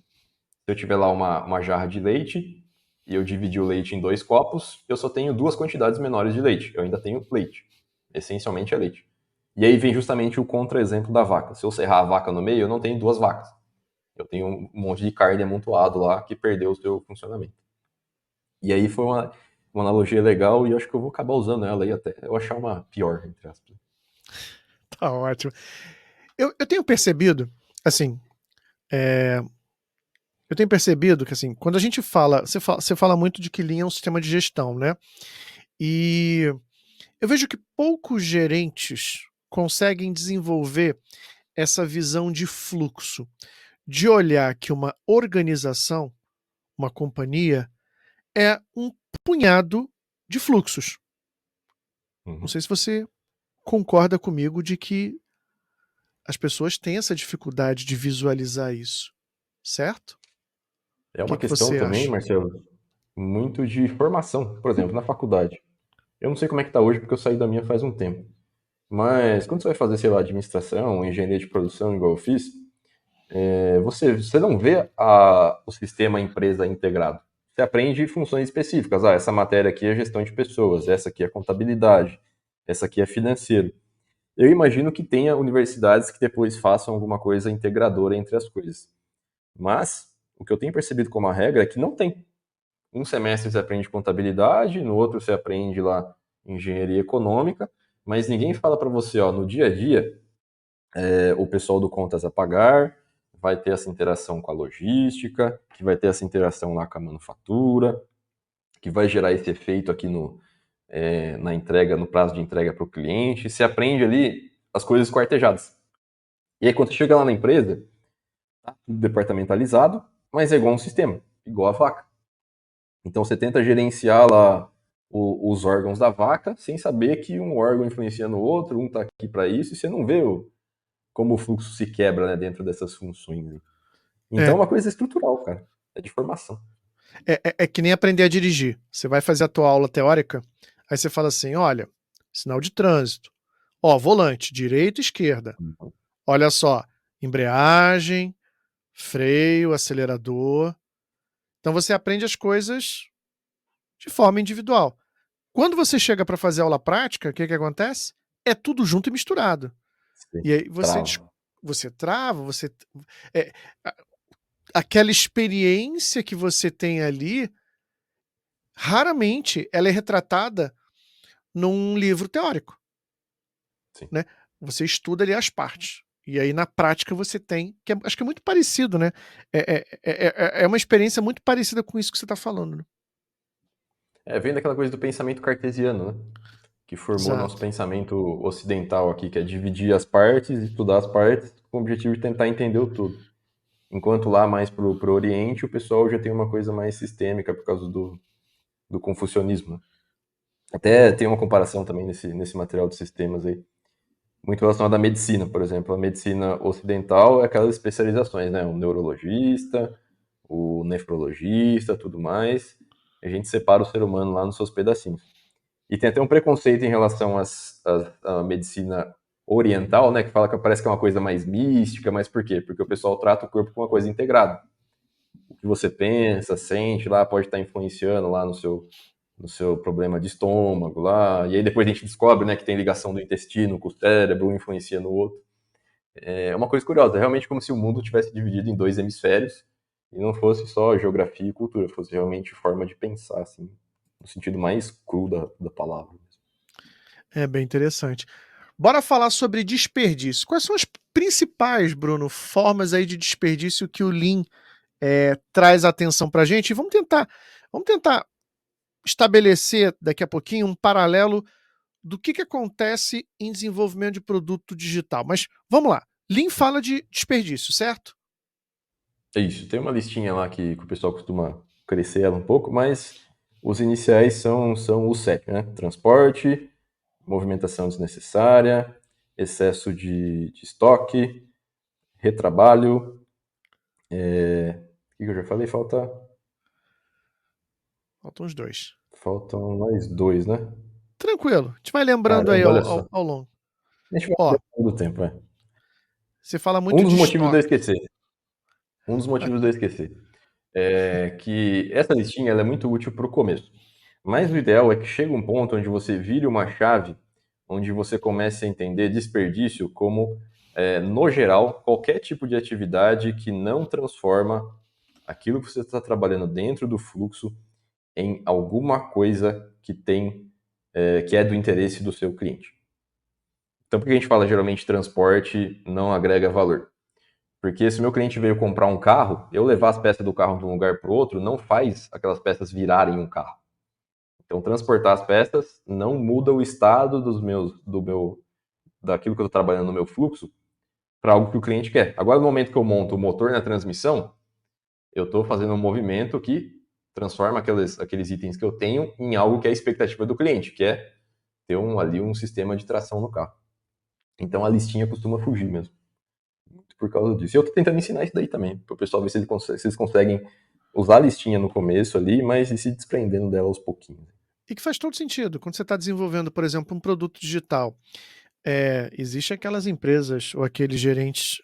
se eu tiver lá uma jarra de leite e eu dividir o leite em 2 copos, eu só tenho 2 quantidades menores de leite. Eu ainda tenho leite. Essencialmente é leite. E aí vem justamente o contra-exemplo da vaca. Se eu serrar a vaca no meio, eu não tenho 2 vacas. Eu tenho um monte de carne amontoado lá que perdeu o seu funcionamento. E aí foi uma analogia legal e eu acho que eu vou acabar usando ela aí até eu achar uma pior, entre aspas. Tá ótimo. Eu tenho percebido, assim, é, eu tenho percebido que, assim, quando a gente fala, você fala muito de que Lean é um sistema de gestão, né? E eu vejo que poucos gerentes conseguem desenvolver essa visão de fluxo, de olhar que uma organização, uma companhia, é um punhado de fluxos. Não Uhum. sei se você concorda comigo de que as pessoas têm essa dificuldade de visualizar isso, certo? O É que uma que questão você também, acha? Marcelo, muito de formação. Por exemplo, na faculdade. Eu não sei como é que tá hoje porque eu saí da minha faz um tempo. Mas quando você vai fazer, sei lá, administração, engenharia de produção, igual eu fiz, você não vê o sistema empresa integrado. Você aprende funções específicas. Ah, essa matéria aqui é gestão de pessoas, essa aqui é contabilidade, essa aqui é financeiro. Eu imagino que tenha universidades que depois façam alguma coisa integradora entre as coisas. Mas o que eu tenho percebido como a regra é que não tem. Um semestre você aprende contabilidade, no outro você aprende lá engenharia econômica, mas ninguém fala para você, ó, no dia a dia, o pessoal do contas a pagar vai ter essa interação com a logística, que vai ter essa interação lá com a manufatura, que vai gerar esse efeito aqui na entrega, no prazo de entrega para o cliente. Você aprende ali as coisas quartejadas. E aí quando você chega lá na empresa, tá tudo departamentalizado, mas é igual um sistema, igual a vaca. Então você tenta gerenciar lá os órgãos da vaca sem saber que um órgão influencia no outro, um está aqui para isso, e você não vê como o fluxo se quebra, né, dentro dessas funções. Então É, é uma coisa estrutural, cara. É de formação. é que nem aprender a dirigir. Você vai fazer a tua aula teórica, aí você fala assim: olha, sinal de trânsito. Ó, volante, direita e esquerda. Olha só, embreagem, freio, acelerador. Então você aprende as coisas de forma individual. Quando você chega para fazer aula prática, o que que acontece? É tudo junto e misturado. Sim. E aí você Trava. você trava, é, aquela experiência que você tem ali, raramente ela é retratada num livro teórico, Sim. né? Você estuda ali as partes. E aí, na prática, você tem, acho que é muito parecido, né? É uma experiência muito parecida com isso que você está falando, né? Vem daquela coisa do pensamento cartesiano, né? que formou nosso Exato. pensamento ocidental aqui, que é dividir as partes, estudar as partes, com o objetivo de tentar entender o todo. Enquanto lá mais pro Oriente, o pessoal já tem uma coisa mais sistêmica por causa do confucionismo. Até tem uma comparação também nesse material de sistemas aí, muito relacionado à medicina, por exemplo. A medicina ocidental é aquelas especializações, né? O neurologista, o nefrologista, tudo mais. A gente separa o ser humano lá nos seus pedacinhos. E tem até um preconceito em relação à medicina oriental, né? Que fala que parece que é uma coisa mais mística, mas por quê? Porque o pessoal trata o corpo como uma coisa integrada. O que você pensa, sente lá, pode estar influenciando lá no seu problema de estômago lá, e aí depois a gente descobre, né, que tem ligação do intestino com o cérebro, um influencia no outro. É uma coisa curiosa, é realmente como se o mundo tivesse dividido em dois hemisférios, e não fosse só geografia e cultura, fosse realmente forma de pensar, assim, no sentido mais cru da palavra. É bem interessante. Bora falar sobre desperdício. Quais são as principais, Bruno, formas aí de desperdício que o Lean traz atenção para a gente? E vamos tentar estabelecer daqui a pouquinho um paralelo do que acontece em desenvolvimento de produto digital. Mas vamos lá. Lean fala de desperdício, certo? É isso, tem uma listinha lá que o pessoal costuma crescer ela um pouco, mas os iniciais são os sete, né? Transporte, movimentação desnecessária, excesso de estoque, retrabalho. O que eu já falei? Faltam os dois. Faltam mais dois, né? Tranquilo. A gente vai lembrando aí Caramba, ao, olha ao, só. ao longo. A gente vai Ó, ao do tempo, é. você fala Um muito dos de motivos de eu estoque. esquecer. Um dos motivos de eu esquecer. É que essa listinha ela é muito útil para o começo. Mas o ideal é que chegue um ponto onde você vire uma chave, onde você comece a entender desperdício como, no geral, qualquer tipo de atividade que não transforma aquilo que você está trabalhando dentro do fluxo em alguma coisa que é do interesse do seu cliente. Então, por que a gente fala geralmente transporte não agrega valor? Porque se o meu cliente veio comprar um carro, eu levar as peças do carro de um lugar para o outro não faz aquelas peças virarem um carro. Então, transportar as peças não muda o estado daquilo que eu estou trabalhando no meu fluxo para algo que o cliente quer. Agora, no momento que eu monto o motor na transmissão, eu estou fazendo um movimento que transforma aqueles itens que eu tenho em algo que é a expectativa do cliente, que é ter ali um sistema de tração no carro. Então, a listinha costuma fugir mesmo. Muito por causa disso. E eu estou tentando ensinar isso daí também, para o pessoal ver se eles conseguem usar a listinha no começo ali, mas ir se desprendendo dela aos pouquinhos. E que faz todo sentido. Quando você está desenvolvendo, por exemplo, um produto digital, existe aquelas empresas ou aqueles gerentes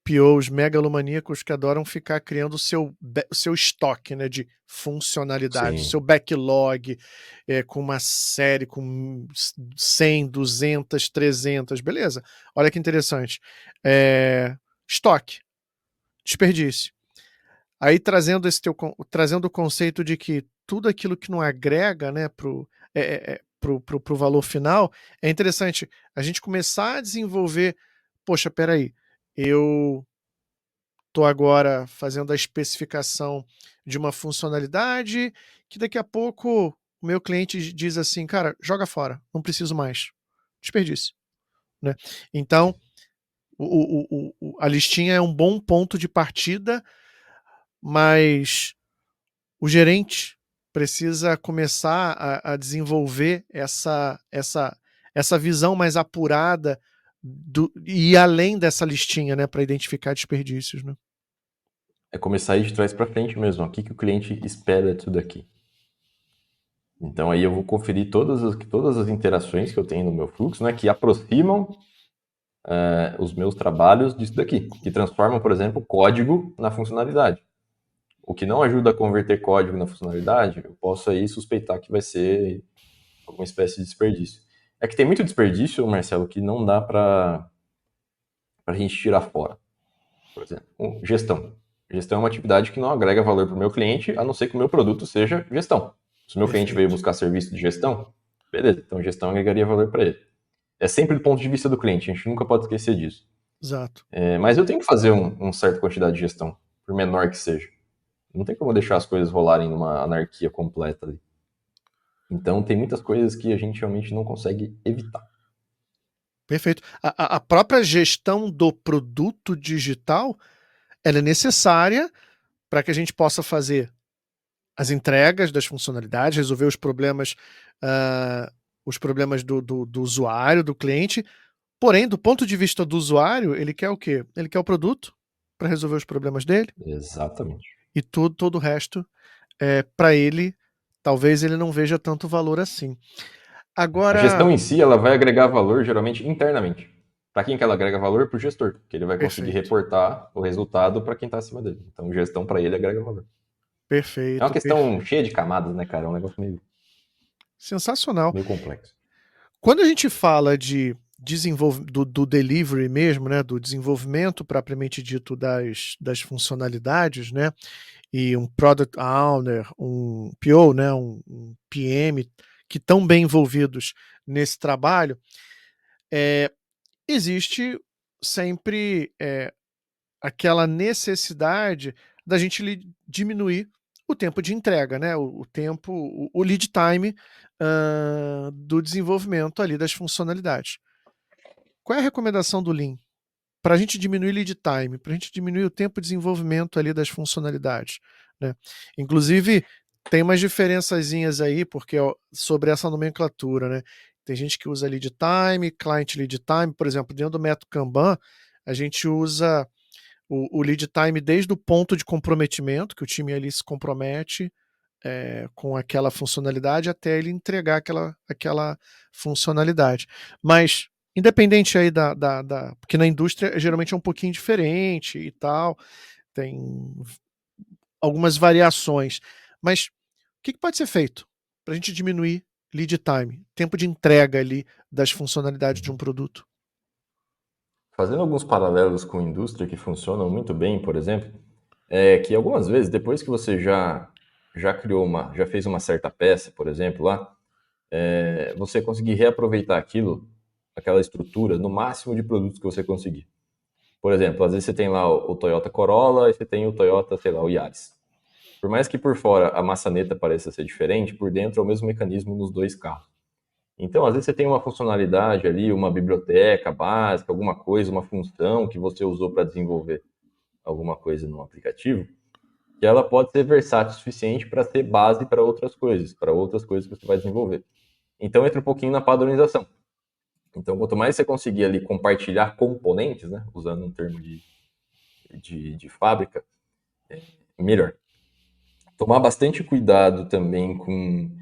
POs megalomaníacos que adoram ficar criando o seu estoque, né, de funcionalidade, o Sim. seu backlog, com uma série com 100, 200, 300, beleza. Olha que interessante. Estoque, desperdício. Aí trazendo o conceito de que tudo aquilo que não agrega, né, pro valor final, é interessante a gente começar a desenvolver. Poxa, espera aí, eu estou agora fazendo a especificação de uma funcionalidade que daqui a pouco o meu cliente diz assim, cara, joga fora, não preciso mais, desperdício, né? Então a listinha é um bom ponto de partida, mas o gerente precisa começar a desenvolver essa visão mais apurada e ir além dessa listinha, né, para identificar desperdícios, né? É começar a ir de trás para frente mesmo. O que o cliente espera disso daqui? Então aí eu vou conferir todas as interações que eu tenho no meu fluxo, né, que aproximam os meus trabalhos disso daqui, que transformam, por exemplo, código na funcionalidade. O que não ajuda a converter código na funcionalidade, eu posso aí suspeitar que vai ser alguma espécie de desperdício. É que tem muito desperdício, Marcelo, que não dá para a gente tirar fora. Por exemplo, gestão. Gestão é uma atividade que não agrega valor para o meu cliente, a não ser que o meu produto seja gestão. Se o meu cliente veio Perfeito. buscar serviço de gestão, beleza, então gestão agregaria valor para ele. É sempre do ponto de vista do cliente, a gente nunca pode esquecer disso. Exato. Mas eu tenho que fazer uma certa quantidade de gestão, por menor que seja. Não tem como deixar as coisas rolarem numa anarquia completa ali. Então, tem muitas coisas que a gente realmente não consegue evitar. Perfeito. A própria gestão do produto digital, ela é necessária para que a gente possa fazer as entregas das funcionalidades, resolver os problemas do usuário, do cliente. Porém, do ponto de vista do usuário, ele quer o quê? Ele quer o produto para resolver os problemas dele Exatamente. e todo o resto, para ele, talvez ele não veja tanto valor assim. A Agora, gestão em si, ela vai agregar valor geralmente internamente. Para quem que ela agrega valor? Para o gestor, que ele vai conseguir perfeito, reportar o resultado para quem está acima dele. Então, gestão para ele agrega valor. É uma perfeito, questão cheia de camadas, né, cara? É um negócio sensacional. meio complexo. Quando a gente fala de do delivery mesmo, né, do desenvolvimento propriamente dito das funcionalidades, né, e um Product Owner, um PO, né, um PM, que estão bem envolvidos nesse trabalho, existe sempre aquela necessidade da gente diminuir o tempo de entrega, né, o tempo, o lead time do desenvolvimento ali das funcionalidades. Qual é a recomendação do Lean? Para a gente diminuir lead time, para a gente diminuir o tempo de desenvolvimento ali das funcionalidades, né? Inclusive, tem umas diferençazinhas aí, porque sobre essa nomenclatura, né? Tem gente que usa lead time, client lead time, por exemplo, dentro do método Kanban, a gente usa o lead time desde o ponto de comprometimento, que o time ali se compromete com aquela funcionalidade até ele entregar aquela funcionalidade. Mas, independente aí porque na indústria geralmente é um pouquinho diferente e tal, tem algumas variações. Mas o que pode ser feito para a gente diminuir lead time, tempo de entrega ali das funcionalidades de um produto? Fazendo alguns paralelos com a indústria que funcionam muito bem, por exemplo, é que algumas vezes, depois que você já fez uma certa peça, por exemplo, lá, você conseguir reaproveitar aquela estrutura, no máximo de produtos que você conseguir. Por exemplo, às vezes você tem lá o Toyota Corolla e você tem o Toyota, sei lá, o Yaris. Por mais que por fora a maçaneta pareça ser diferente, por dentro é o mesmo mecanismo nos dois carros. Então, às vezes você tem uma funcionalidade ali, uma biblioteca básica, alguma coisa, uma função que você usou para desenvolver alguma coisa no aplicativo, que ela pode ser versátil o suficiente para ser base para outras coisas que você vai desenvolver. Então, entra um pouquinho na padronização. Então, quanto mais você conseguir ali compartilhar componentes, né, usando um termo de fábrica, melhor. Tomar bastante cuidado também com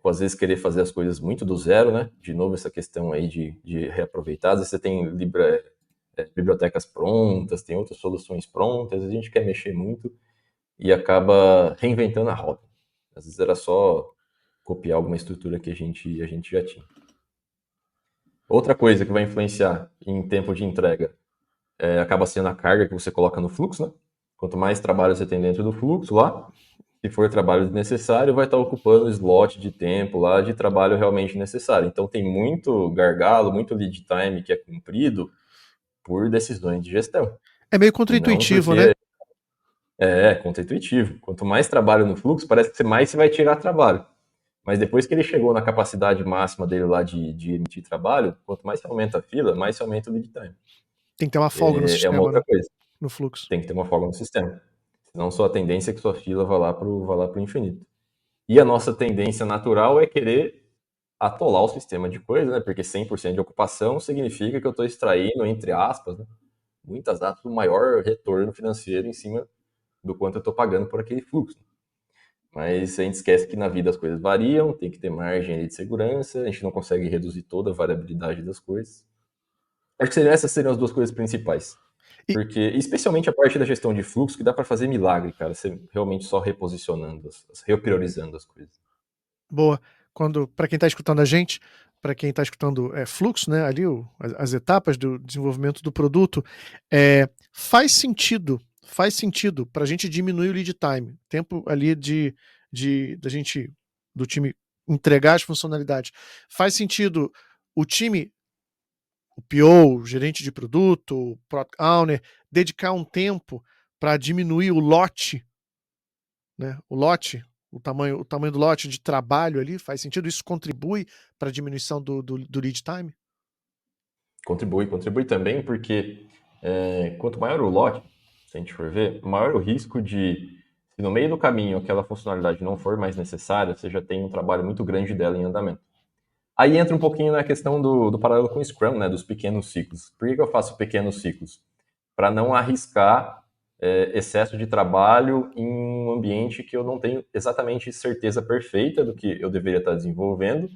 às vezes querer fazer as coisas muito do zero, né? De novo, essa questão aí de reaproveitar. Às vezes você tem bibliotecas prontas, tem outras soluções prontas, a gente quer mexer muito e acaba reinventando a roda. Às vezes era só copiar alguma estrutura que a gente já tinha. Outra coisa que vai influenciar em tempo de entrega acaba sendo a carga que você coloca no fluxo, né? Quanto mais trabalho você tem dentro do fluxo lá, se for trabalho desnecessário, vai estar ocupando slot de tempo lá de trabalho realmente necessário. Então tem muito gargalo, muito lead time que é cumprido por decisões de gestão. É meio E não contraintuitivo, né? porque é contra-intuitivo. Quanto mais trabalho no fluxo, parece que mais você vai tirar trabalho. Mas depois que ele chegou na capacidade máxima dele lá de emitir trabalho, quanto mais você aumenta a fila, mais você aumenta o lead time. Tem que ter uma folga no É uma sistema, outra né? coisa. No fluxo. Tem que ter uma folga no sistema. Senão sua tendência é que sua fila vá lá pro infinito. E a nossa tendência natural é querer atolar o sistema de coisas, né? Porque 100% de ocupação significa que eu estou extraindo, entre aspas, né? Muitas aspas, o maior retorno financeiro em cima do quanto eu estou pagando por aquele fluxo. Mas a gente esquece que na vida as coisas variam, tem que ter margem de segurança, a gente não consegue reduzir toda a variabilidade das coisas. Acho que essas seriam as duas coisas principais. E, Porque, especialmente a parte da gestão de fluxo, que dá para fazer milagre, cara. Você realmente só reposicionando, repriorizando as coisas. boa. Para quem está escutando a gente, para quem está escutando fluxo, né, ali as etapas do desenvolvimento do produto, faz sentido para a gente diminuir o lead time, tempo ali da gente do time entregar as funcionalidades. Faz sentido o time, o PO, o gerente de produto, o Product Owner, dedicar um tempo para diminuir o lote, né, o lote O tamanho do lote de trabalho ali? Faz sentido? Isso contribui para a diminuição do lead time? Contribui também porque quanto maior o lote, se a gente for ver, maior o risco de, se no meio do caminho aquela funcionalidade não for mais necessária, você já tem um trabalho muito grande dela em andamento. Aí entra um pouquinho na questão do paralelo com o Scrum, né, dos pequenos ciclos. Por que eu faço pequenos ciclos? Para não arriscar excesso de trabalho em um ambiente que eu não tenho exatamente certeza perfeita do que eu deveria estar desenvolvendo.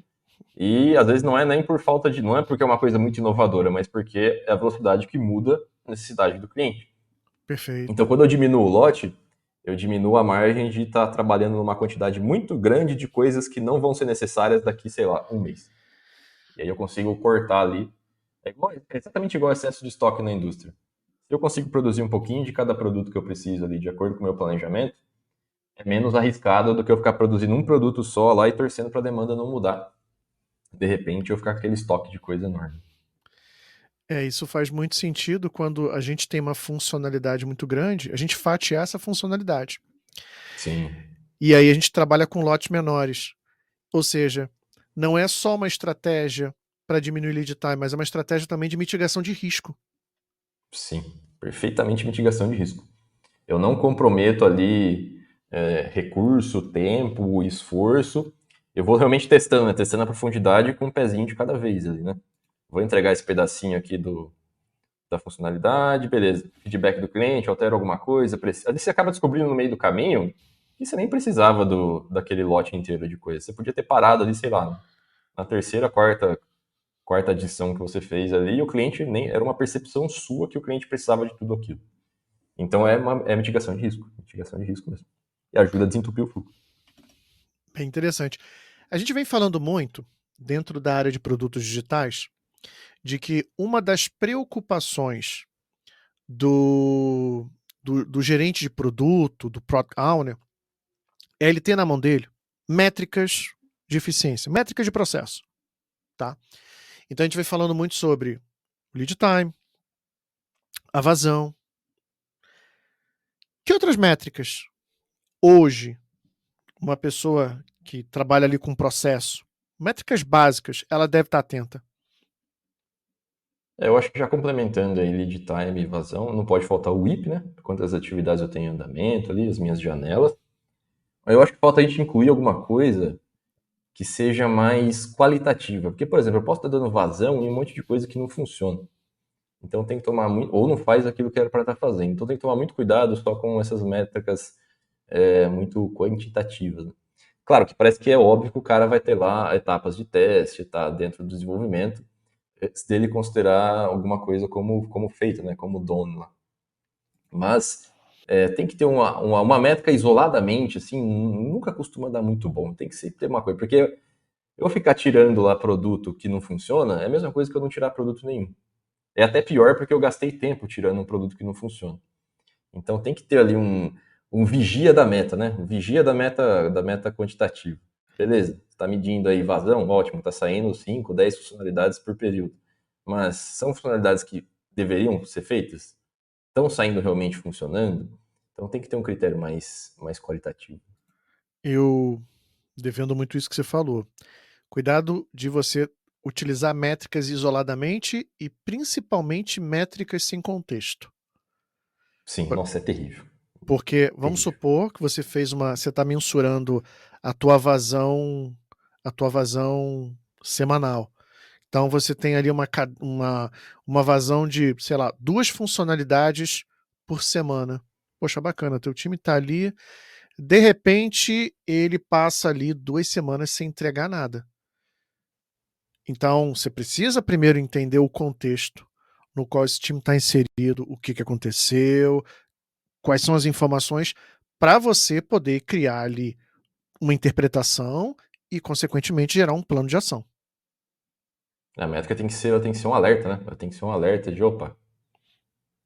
E às vezes não é nem por falta de, não é porque é uma coisa muito inovadora, mas porque é a velocidade que muda a necessidade do cliente. Perfeito. Então, quando eu diminuo o lote, eu diminuo a margem de estar trabalhando numa quantidade muito grande de coisas que não vão ser necessárias daqui, sei lá, um mês. E aí eu consigo cortar ali. É exatamente igual ao excesso de estoque na indústria. Se eu consigo produzir um pouquinho de cada produto que eu preciso ali, de acordo com o meu planejamento, é menos arriscado do que eu ficar produzindo um produto só lá e torcendo para a demanda não mudar. De repente, eu ficar com aquele estoque de coisa enorme. Isso faz muito sentido quando a gente tem uma funcionalidade muito grande, a gente fatiar essa funcionalidade. Sim. E aí a gente trabalha com lotes menores. Ou seja, não é só uma estratégia para diminuir lead time, mas é uma estratégia também de mitigação de risco. Sim, perfeitamente mitigação de risco. Eu não comprometo ali recurso, tempo, esforço. Eu vou realmente testando, né? Testando a profundidade com um pezinho de cada vez ali, né? Vou entregar esse pedacinho aqui da funcionalidade, beleza. Feedback do cliente, altera alguma coisa. Às vezes você acaba descobrindo no meio do caminho que você nem precisava daquele lote inteiro de coisa. Você podia ter parado ali, sei lá, na terceira, quarta adição que você fez ali, e o cliente nem era uma percepção sua que o cliente precisava de tudo aquilo. Então é mitigação de risco mesmo. E ajuda a desentupir o fluxo. Bem interessante. A gente vem falando muito, dentro da área de produtos digitais, de que uma das preocupações do gerente de produto, do Product Owner, é ele ter na mão dele métricas de eficiência, métricas de processo. Tá? Então a gente vem falando muito sobre lead time, a vazão. Que outras métricas hoje uma pessoa que trabalha ali com processo, métricas básicas, ela deve estar atenta? Eu acho que já complementando aí lead time e vazão, não pode faltar o WIP, né? Quantas atividades eu tenho em andamento ali, as minhas janelas. Eu acho que falta a gente incluir alguma coisa que seja mais qualitativa. Porque, por exemplo, eu posso estar dando vazão em um monte de coisa que não funciona. Então tem que tomar muito, ou não faz aquilo que era para estar fazendo. Então tem que tomar muito cuidado só com essas métricas muito quantitativas, né? Claro que parece que é óbvio que o cara vai ter lá etapas de teste, tá dentro do desenvolvimento, antes dele considerar alguma coisa como feita, né, como dono lá. Mas tem que ter uma métrica isoladamente, assim, nunca costuma dar muito bom. Tem que sempre ter uma coisa, porque eu ficar tirando lá produto que não funciona é a mesma coisa que eu não tirar produto nenhum. É até pior porque eu gastei tempo tirando um produto que não funciona. Então tem que ter ali um vigia da meta, né? Um vigia da meta quantitativa. Beleza, está medindo aí vazão, ótimo, está saindo 5, 10 funcionalidades por período. Mas são funcionalidades que deveriam ser feitas? Estão saindo realmente funcionando? Então tem que ter um critério mais qualitativo. Eu defendo muito isso que você falou. Cuidado de você utilizar métricas isoladamente e principalmente métricas sem contexto. Sim, nossa, é terrível. Porque vamos Terrível. supor que você você está mensurando a a tua vazão semanal. Então você tem ali uma vazão de, sei lá, 2 funcionalidades por semana. Poxa, bacana, teu time está ali, de repente ele passa ali 2 semanas sem entregar nada. Então você precisa primeiro entender o contexto no qual esse time está inserido, o que aconteceu, quais são as informações para você poder criar ali uma interpretação e, consequentemente, gerar um plano de ação. A métrica tem que ser um alerta, né? Ela tem que ser um alerta de, opa,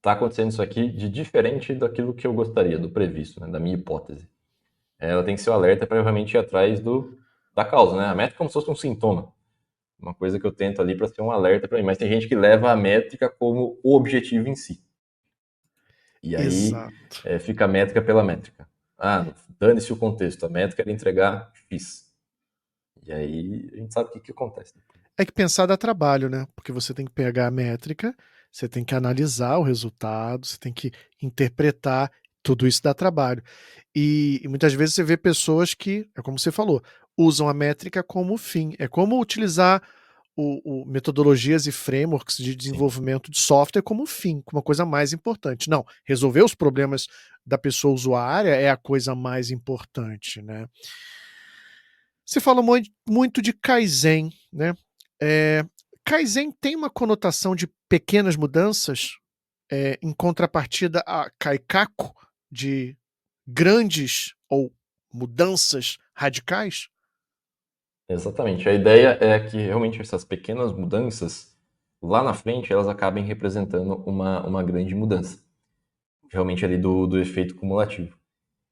tá acontecendo isso aqui de diferente daquilo que eu gostaria, do previsto, né? Da minha hipótese. Ela tem que ser um alerta para realmente ir atrás da causa, né? A métrica é como se fosse um sintoma. Uma coisa que eu tento ali para ser um alerta para mim. Mas tem gente que leva a métrica como o objetivo em si. E aí Exato. fica a métrica pela métrica. Dane-se o contexto, a métrica era entregar X. E aí a gente sabe o que acontece. É que pensar dá trabalho, né? Porque você tem que pegar a métrica, você tem que analisar o resultado, você tem que interpretar, tudo isso dá trabalho. E muitas vezes você vê pessoas que, é como você falou, usam a métrica como fim. É como utilizar metodologias e frameworks de Sim. desenvolvimento de software como fim, como uma coisa mais importante. Não, resolver os problemas da pessoa usuária é a coisa mais importante, né? Você fala muito de Kaizen, né? Kaizen tem uma conotação de pequenas mudanças, em contrapartida a Kaikaku, de grandes ou mudanças radicais? Exatamente. A ideia é que realmente essas pequenas mudanças, lá na frente, elas acabem representando uma grande mudança. Realmente ali do efeito cumulativo.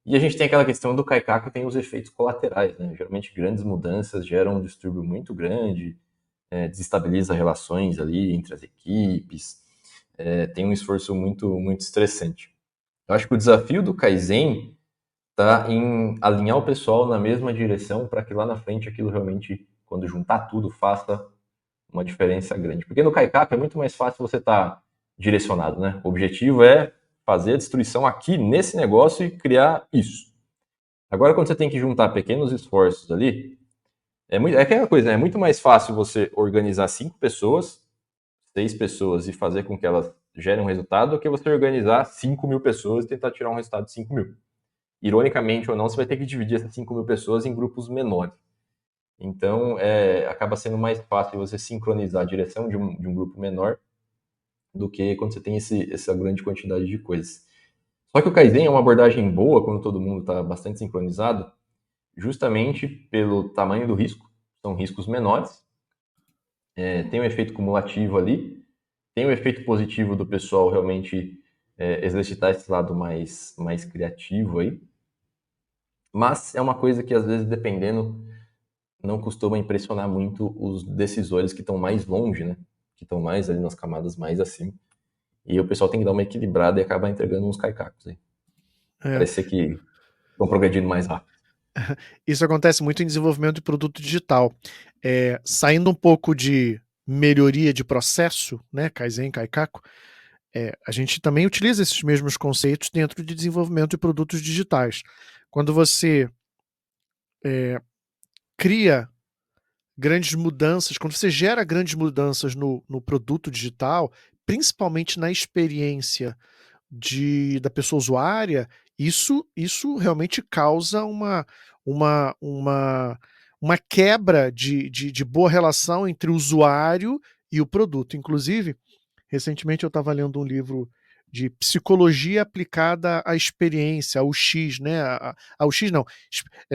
E a gente tem aquela questão do Kaikaku, tem os efeitos colaterais, né? Geralmente grandes mudanças geram um distúrbio muito grande, desestabiliza relações ali entre as equipes, tem um esforço muito estressante. Eu acho que o desafio do Kaizen está em alinhar o pessoal na mesma direção para que lá na frente aquilo realmente, quando juntar tudo, faça uma diferença grande. Porque no Kaikaku é muito mais fácil você estar direcionado, né? O objetivo é fazer a destruição aqui nesse negócio e criar isso. Agora, quando você tem que juntar pequenos esforços ali, é aquela coisa, né? É muito mais fácil você organizar 5 pessoas, 6 pessoas e fazer com que elas gerem um resultado do que você organizar 5.000 pessoas e tentar tirar um resultado de 5.000. Ironicamente ou não, você vai ter que dividir essas 5.000 pessoas em grupos menores. Então, acaba sendo mais fácil você sincronizar a direção de um grupo menor do que quando você tem essa grande quantidade de coisas. Só que o Kaizen é uma abordagem boa quando todo mundo está bastante sincronizado, justamente pelo tamanho do risco. São riscos menores, tem um efeito cumulativo ali, tem um efeito positivo do pessoal realmente exercitar esse lado mais criativo aí, mas é uma coisa que às vezes, dependendo, não costuma impressionar muito os decisores que estão mais longe, né? Que estão mais ali nas camadas mais acima. E o pessoal tem que dar uma equilibrada e acaba entregando uns caicacos aí. É, Parece que estão progredindo mais rápido. isso acontece muito em desenvolvimento de produto digital. Saindo um pouco de melhoria de processo, né, Kaizen, Kaikaku, a gente também utiliza esses mesmos conceitos dentro de desenvolvimento de produtos digitais. Quando você cria grandes mudanças, quando você gera grandes mudanças no produto digital, principalmente na experiência da pessoa usuária, isso realmente causa uma, uma, uma quebra de boa relação entre o usuário e o produto. Inclusive, recentemente eu estava lendo um livro de psicologia aplicada à experiência, ao X, né? Ao X não,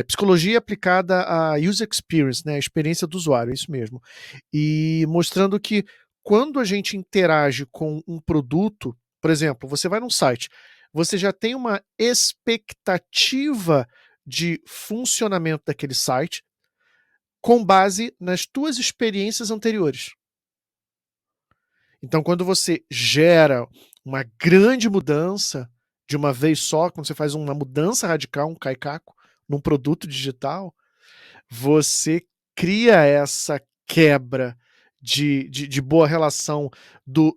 psicologia aplicada à user experience, né? A experiência do usuário, é isso mesmo. E mostrando que quando a gente interage com um produto, por exemplo, você vai num site, você já tem uma expectativa de funcionamento daquele site com base nas tuas experiências anteriores. Então, quando você gera uma grande mudança de uma vez só, quando você faz uma mudança radical, um caicaco, num produto digital, você cria essa quebra de boa relação do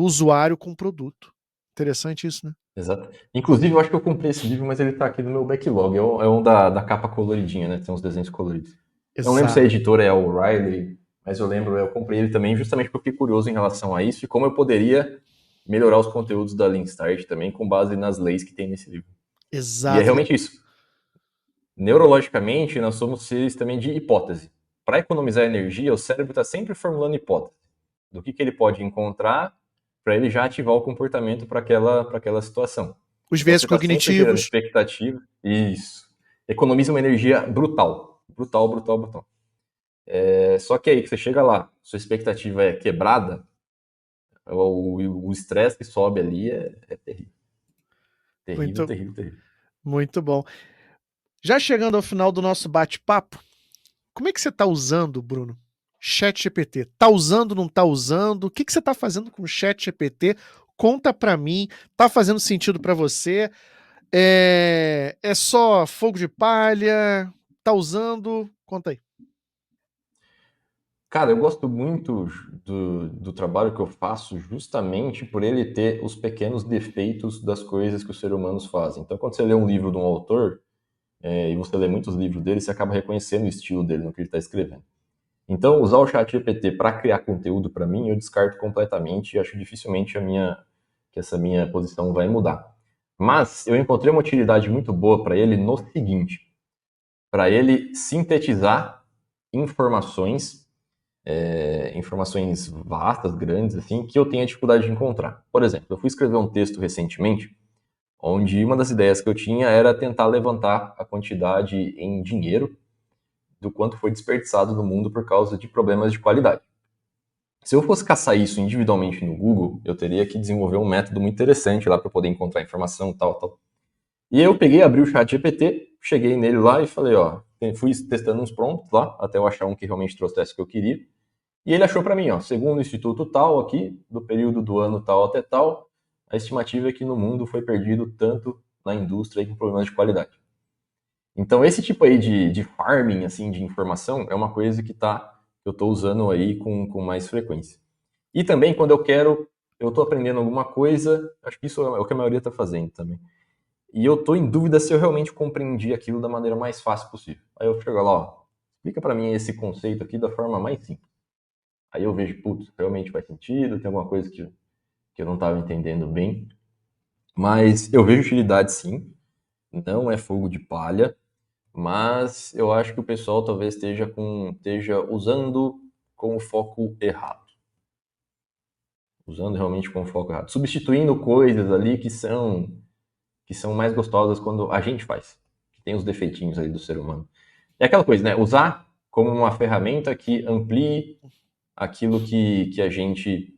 usuário com o produto. Interessante isso, né? Exato. Inclusive, eu acho que eu comprei esse livro, mas ele está aqui no meu backlog. É um da capa coloridinha, né? Tem uns desenhos coloridos. Eu não lembro se a Exato. editora é a O'Reilly, mas eu lembro, eu comprei ele também justamente porque eu fiquei curioso em relação a isso e como eu poderia melhorar os conteúdos da Lean Start também com base nas leis que tem nesse livro. E é Exato. realmente isso. Neurologicamente, nós somos seres também de hipótese. Para economizar energia, o cérebro está sempre formulando hipótese do que ele pode encontrar para ele já ativar o comportamento para aquela situação. Os Então viés você está sempre gerando cognitivos. expectativa. Isso. Economiza uma energia brutal. Brutal, brutal, brutal. Só que aí que você chega lá, sua expectativa é quebrada, o estresse que sobe ali é terrível. Terrível, Muito, terrível, terrível. muito bom. Já chegando ao final do nosso bate-papo, como é que você está usando, Bruno? ChatGPT. Tá usando, não tá usando? O que você está fazendo com o ChatGPT? Conta para mim. Tá fazendo sentido para você? É só fogo de palha? Tá usando? Conta aí. Cara, eu gosto muito do trabalho que eu faço justamente por ele ter os pequenos defeitos das coisas que os seres humanos fazem. Então, quando você lê um livro de um autor, e você lê muitos livros dele, você acaba reconhecendo o estilo dele no que ele está escrevendo. Então, usar o chat GPT para criar conteúdo para mim, eu descarto completamente e acho dificilmente que essa minha posição vai mudar. Mas eu encontrei uma utilidade muito boa para ele no seguinte, para ele sintetizar informações, informações vastas, grandes, assim, que eu tenha dificuldade de encontrar. Por exemplo, eu fui escrever um texto recentemente, onde uma das ideias que eu tinha era tentar levantar a quantidade em dinheiro do quanto foi desperdiçado no mundo por causa de problemas de qualidade. Se eu fosse caçar isso individualmente no Google, eu teria que desenvolver um método muito interessante lá para poder encontrar informação, tal, tal. E eu peguei, abri o chat GPT, cheguei nele lá e falei, ó, fui testando uns prompts lá, até eu achar um que realmente trouxesse o que eu queria. E ele achou para mim, ó, segundo o instituto tal aqui, do período do ano tal até tal, a estimativa é que no mundo foi perdido tanto na indústria com problemas de qualidade. Então, esse tipo aí de farming, assim, de informação, é uma coisa que eu estou usando aí com mais frequência. E também, quando eu estou aprendendo alguma coisa, acho que isso é o que a maioria está fazendo também. E eu estou em dúvida se eu realmente compreendi aquilo da maneira mais fácil possível. Aí eu chego lá, ó, explica para mim esse conceito aqui da forma mais simples. Aí eu vejo, putz, realmente faz sentido, tem alguma coisa que eu não estava entendendo bem. Mas eu vejo utilidade sim, não é fogo de palha, mas eu acho que o pessoal talvez esteja usando com o foco errado. Usando realmente com o foco errado. Substituindo coisas ali que são mais gostosas quando a gente faz. Que tem os defeitinhos ali do ser humano. É aquela coisa, né? Usar como uma ferramenta que amplie aquilo que a gente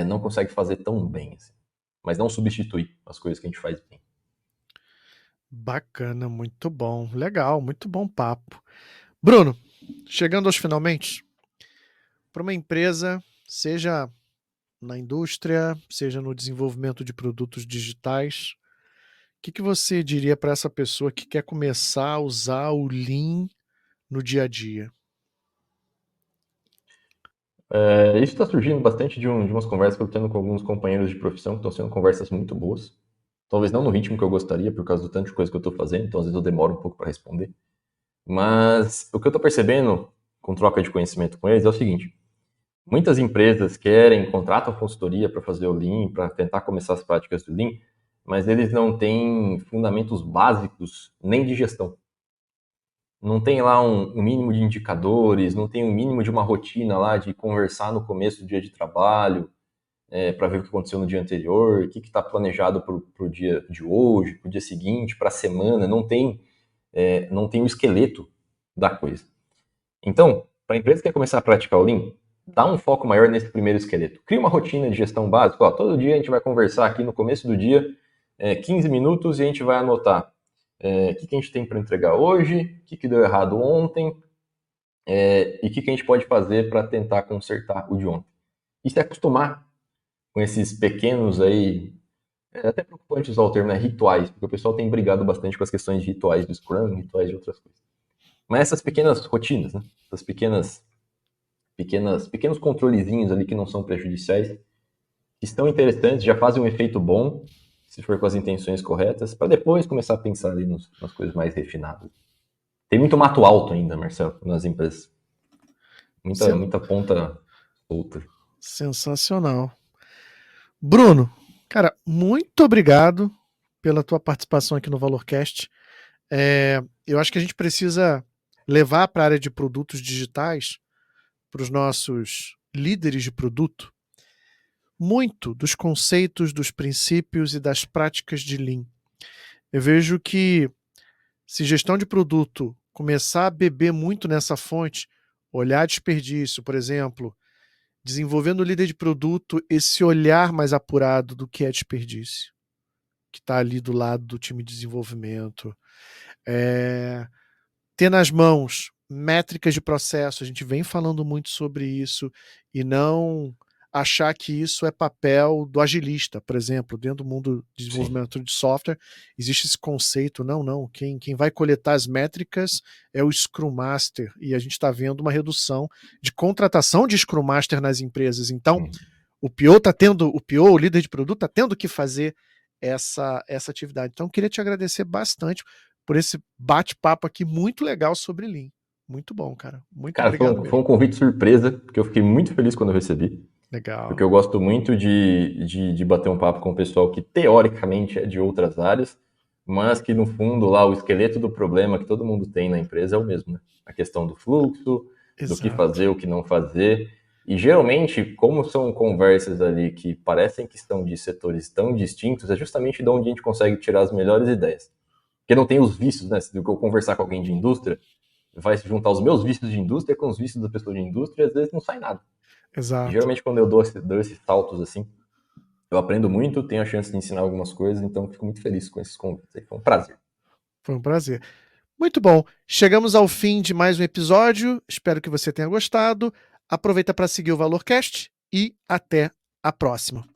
não consegue fazer tão bem. Assim. Mas não substituir as coisas que a gente faz bem. Bacana, muito bom. Legal, muito bom papo. Bruno, chegando aos finalmente, para uma empresa, seja na indústria, seja no desenvolvimento de produtos digitais, o que você diria para essa pessoa que quer começar a usar o Lean no dia a dia? Isso está surgindo bastante de umas conversas que eu estou tendo com alguns companheiros de profissão, que estão sendo conversas muito boas. Talvez não no ritmo que eu gostaria, por causa do tanto de coisa que eu estou fazendo, então às vezes eu demoro um pouco para responder. Mas o que eu estou percebendo com troca de conhecimento com eles é o seguinte: muitas empresas contratam consultoria para fazer o Lean, para tentar começar as práticas do Lean, mas eles não têm fundamentos básicos nem de gestão. Não tem lá um mínimo de indicadores, não tem um mínimo de uma rotina lá de conversar no começo do dia de trabalho, para ver o que aconteceu no dia anterior, o que está planejado para o dia de hoje, para o dia seguinte, para a semana, não tem o esqueleto da coisa. Então, para a empresa que quer começar a praticar o Lean, dá um foco maior nesse primeiro esqueleto. Cria uma rotina de gestão básica. Ó, todo dia a gente vai conversar aqui no começo do dia, 15 minutos, e a gente vai anotar o que a gente tem para entregar hoje, o que deu errado ontem, e o que a gente pode fazer para tentar consertar o de ontem. E se acostumar com esses pequenos aí, é até preocupante usar o termo, né, rituais, porque o pessoal tem brigado bastante com as questões de rituais do Scrum, rituais de outras coisas. Mas essas pequenas rotinas, né, essas pequenos controlezinhos ali que não são prejudiciais, que estão interessantes, já fazem um efeito bom, se for com as intenções corretas, para depois começar a pensar ali nas coisas mais refinadas. Tem muito mato alto ainda, Marcelo, nas empresas. Muita, Sen- muita ponta solta. Sensacional. Bruno, cara, muito obrigado pela tua participação aqui no ValorCast. Eu acho que a gente precisa levar para a área de produtos digitais, para os nossos líderes de produto, muito dos conceitos, dos princípios e das práticas de Lean. Eu vejo que se gestão de produto começar a beber muito nessa fonte, olhar desperdício, por exemplo, desenvolvendo o líder de produto esse olhar mais apurado do que é desperdício, que está ali do lado do time de desenvolvimento. Ter nas mãos métricas de processo, a gente vem falando muito sobre isso, e não achar que isso é papel do agilista, por exemplo, dentro do mundo de desenvolvimento de software, existe esse conceito, não, quem vai coletar as métricas é o Scrum Master, e a gente está vendo uma redução de contratação de Scrum Master nas empresas. Então, o PO, o líder de produto, está tendo que fazer essa atividade. Então, queria te agradecer bastante por esse bate-papo aqui muito legal sobre Lean. Muito bom, cara. Muito Cara, obrigado foi mesmo. um convite surpresa, porque eu fiquei muito feliz quando eu recebi. Legal. Porque eu gosto muito de bater um papo com o pessoal que teoricamente é de outras áreas, mas que no fundo lá o esqueleto do problema que todo mundo tem na empresa é o mesmo, né? A questão do fluxo, do que Exato. fazer, o que não fazer. E geralmente, como são conversas ali que parecem que estão de setores tão distintos, é justamente de onde a gente consegue tirar as melhores ideias. Porque não tem os vícios, né? Se eu conversar com alguém de indústria, vai se juntar os meus vícios de indústria com os vícios da pessoa de indústria, e às vezes não sai nada. E Exato. geralmente quando eu dou esses saltos assim, eu aprendo muito, tenho a chance de ensinar algumas coisas, então fico muito feliz com esses convites aí. Foi um prazer. Foi um prazer. Muito bom. Chegamos ao fim de mais um episódio. Espero que você tenha gostado. Aproveita para seguir o ValorCast e até a próxima.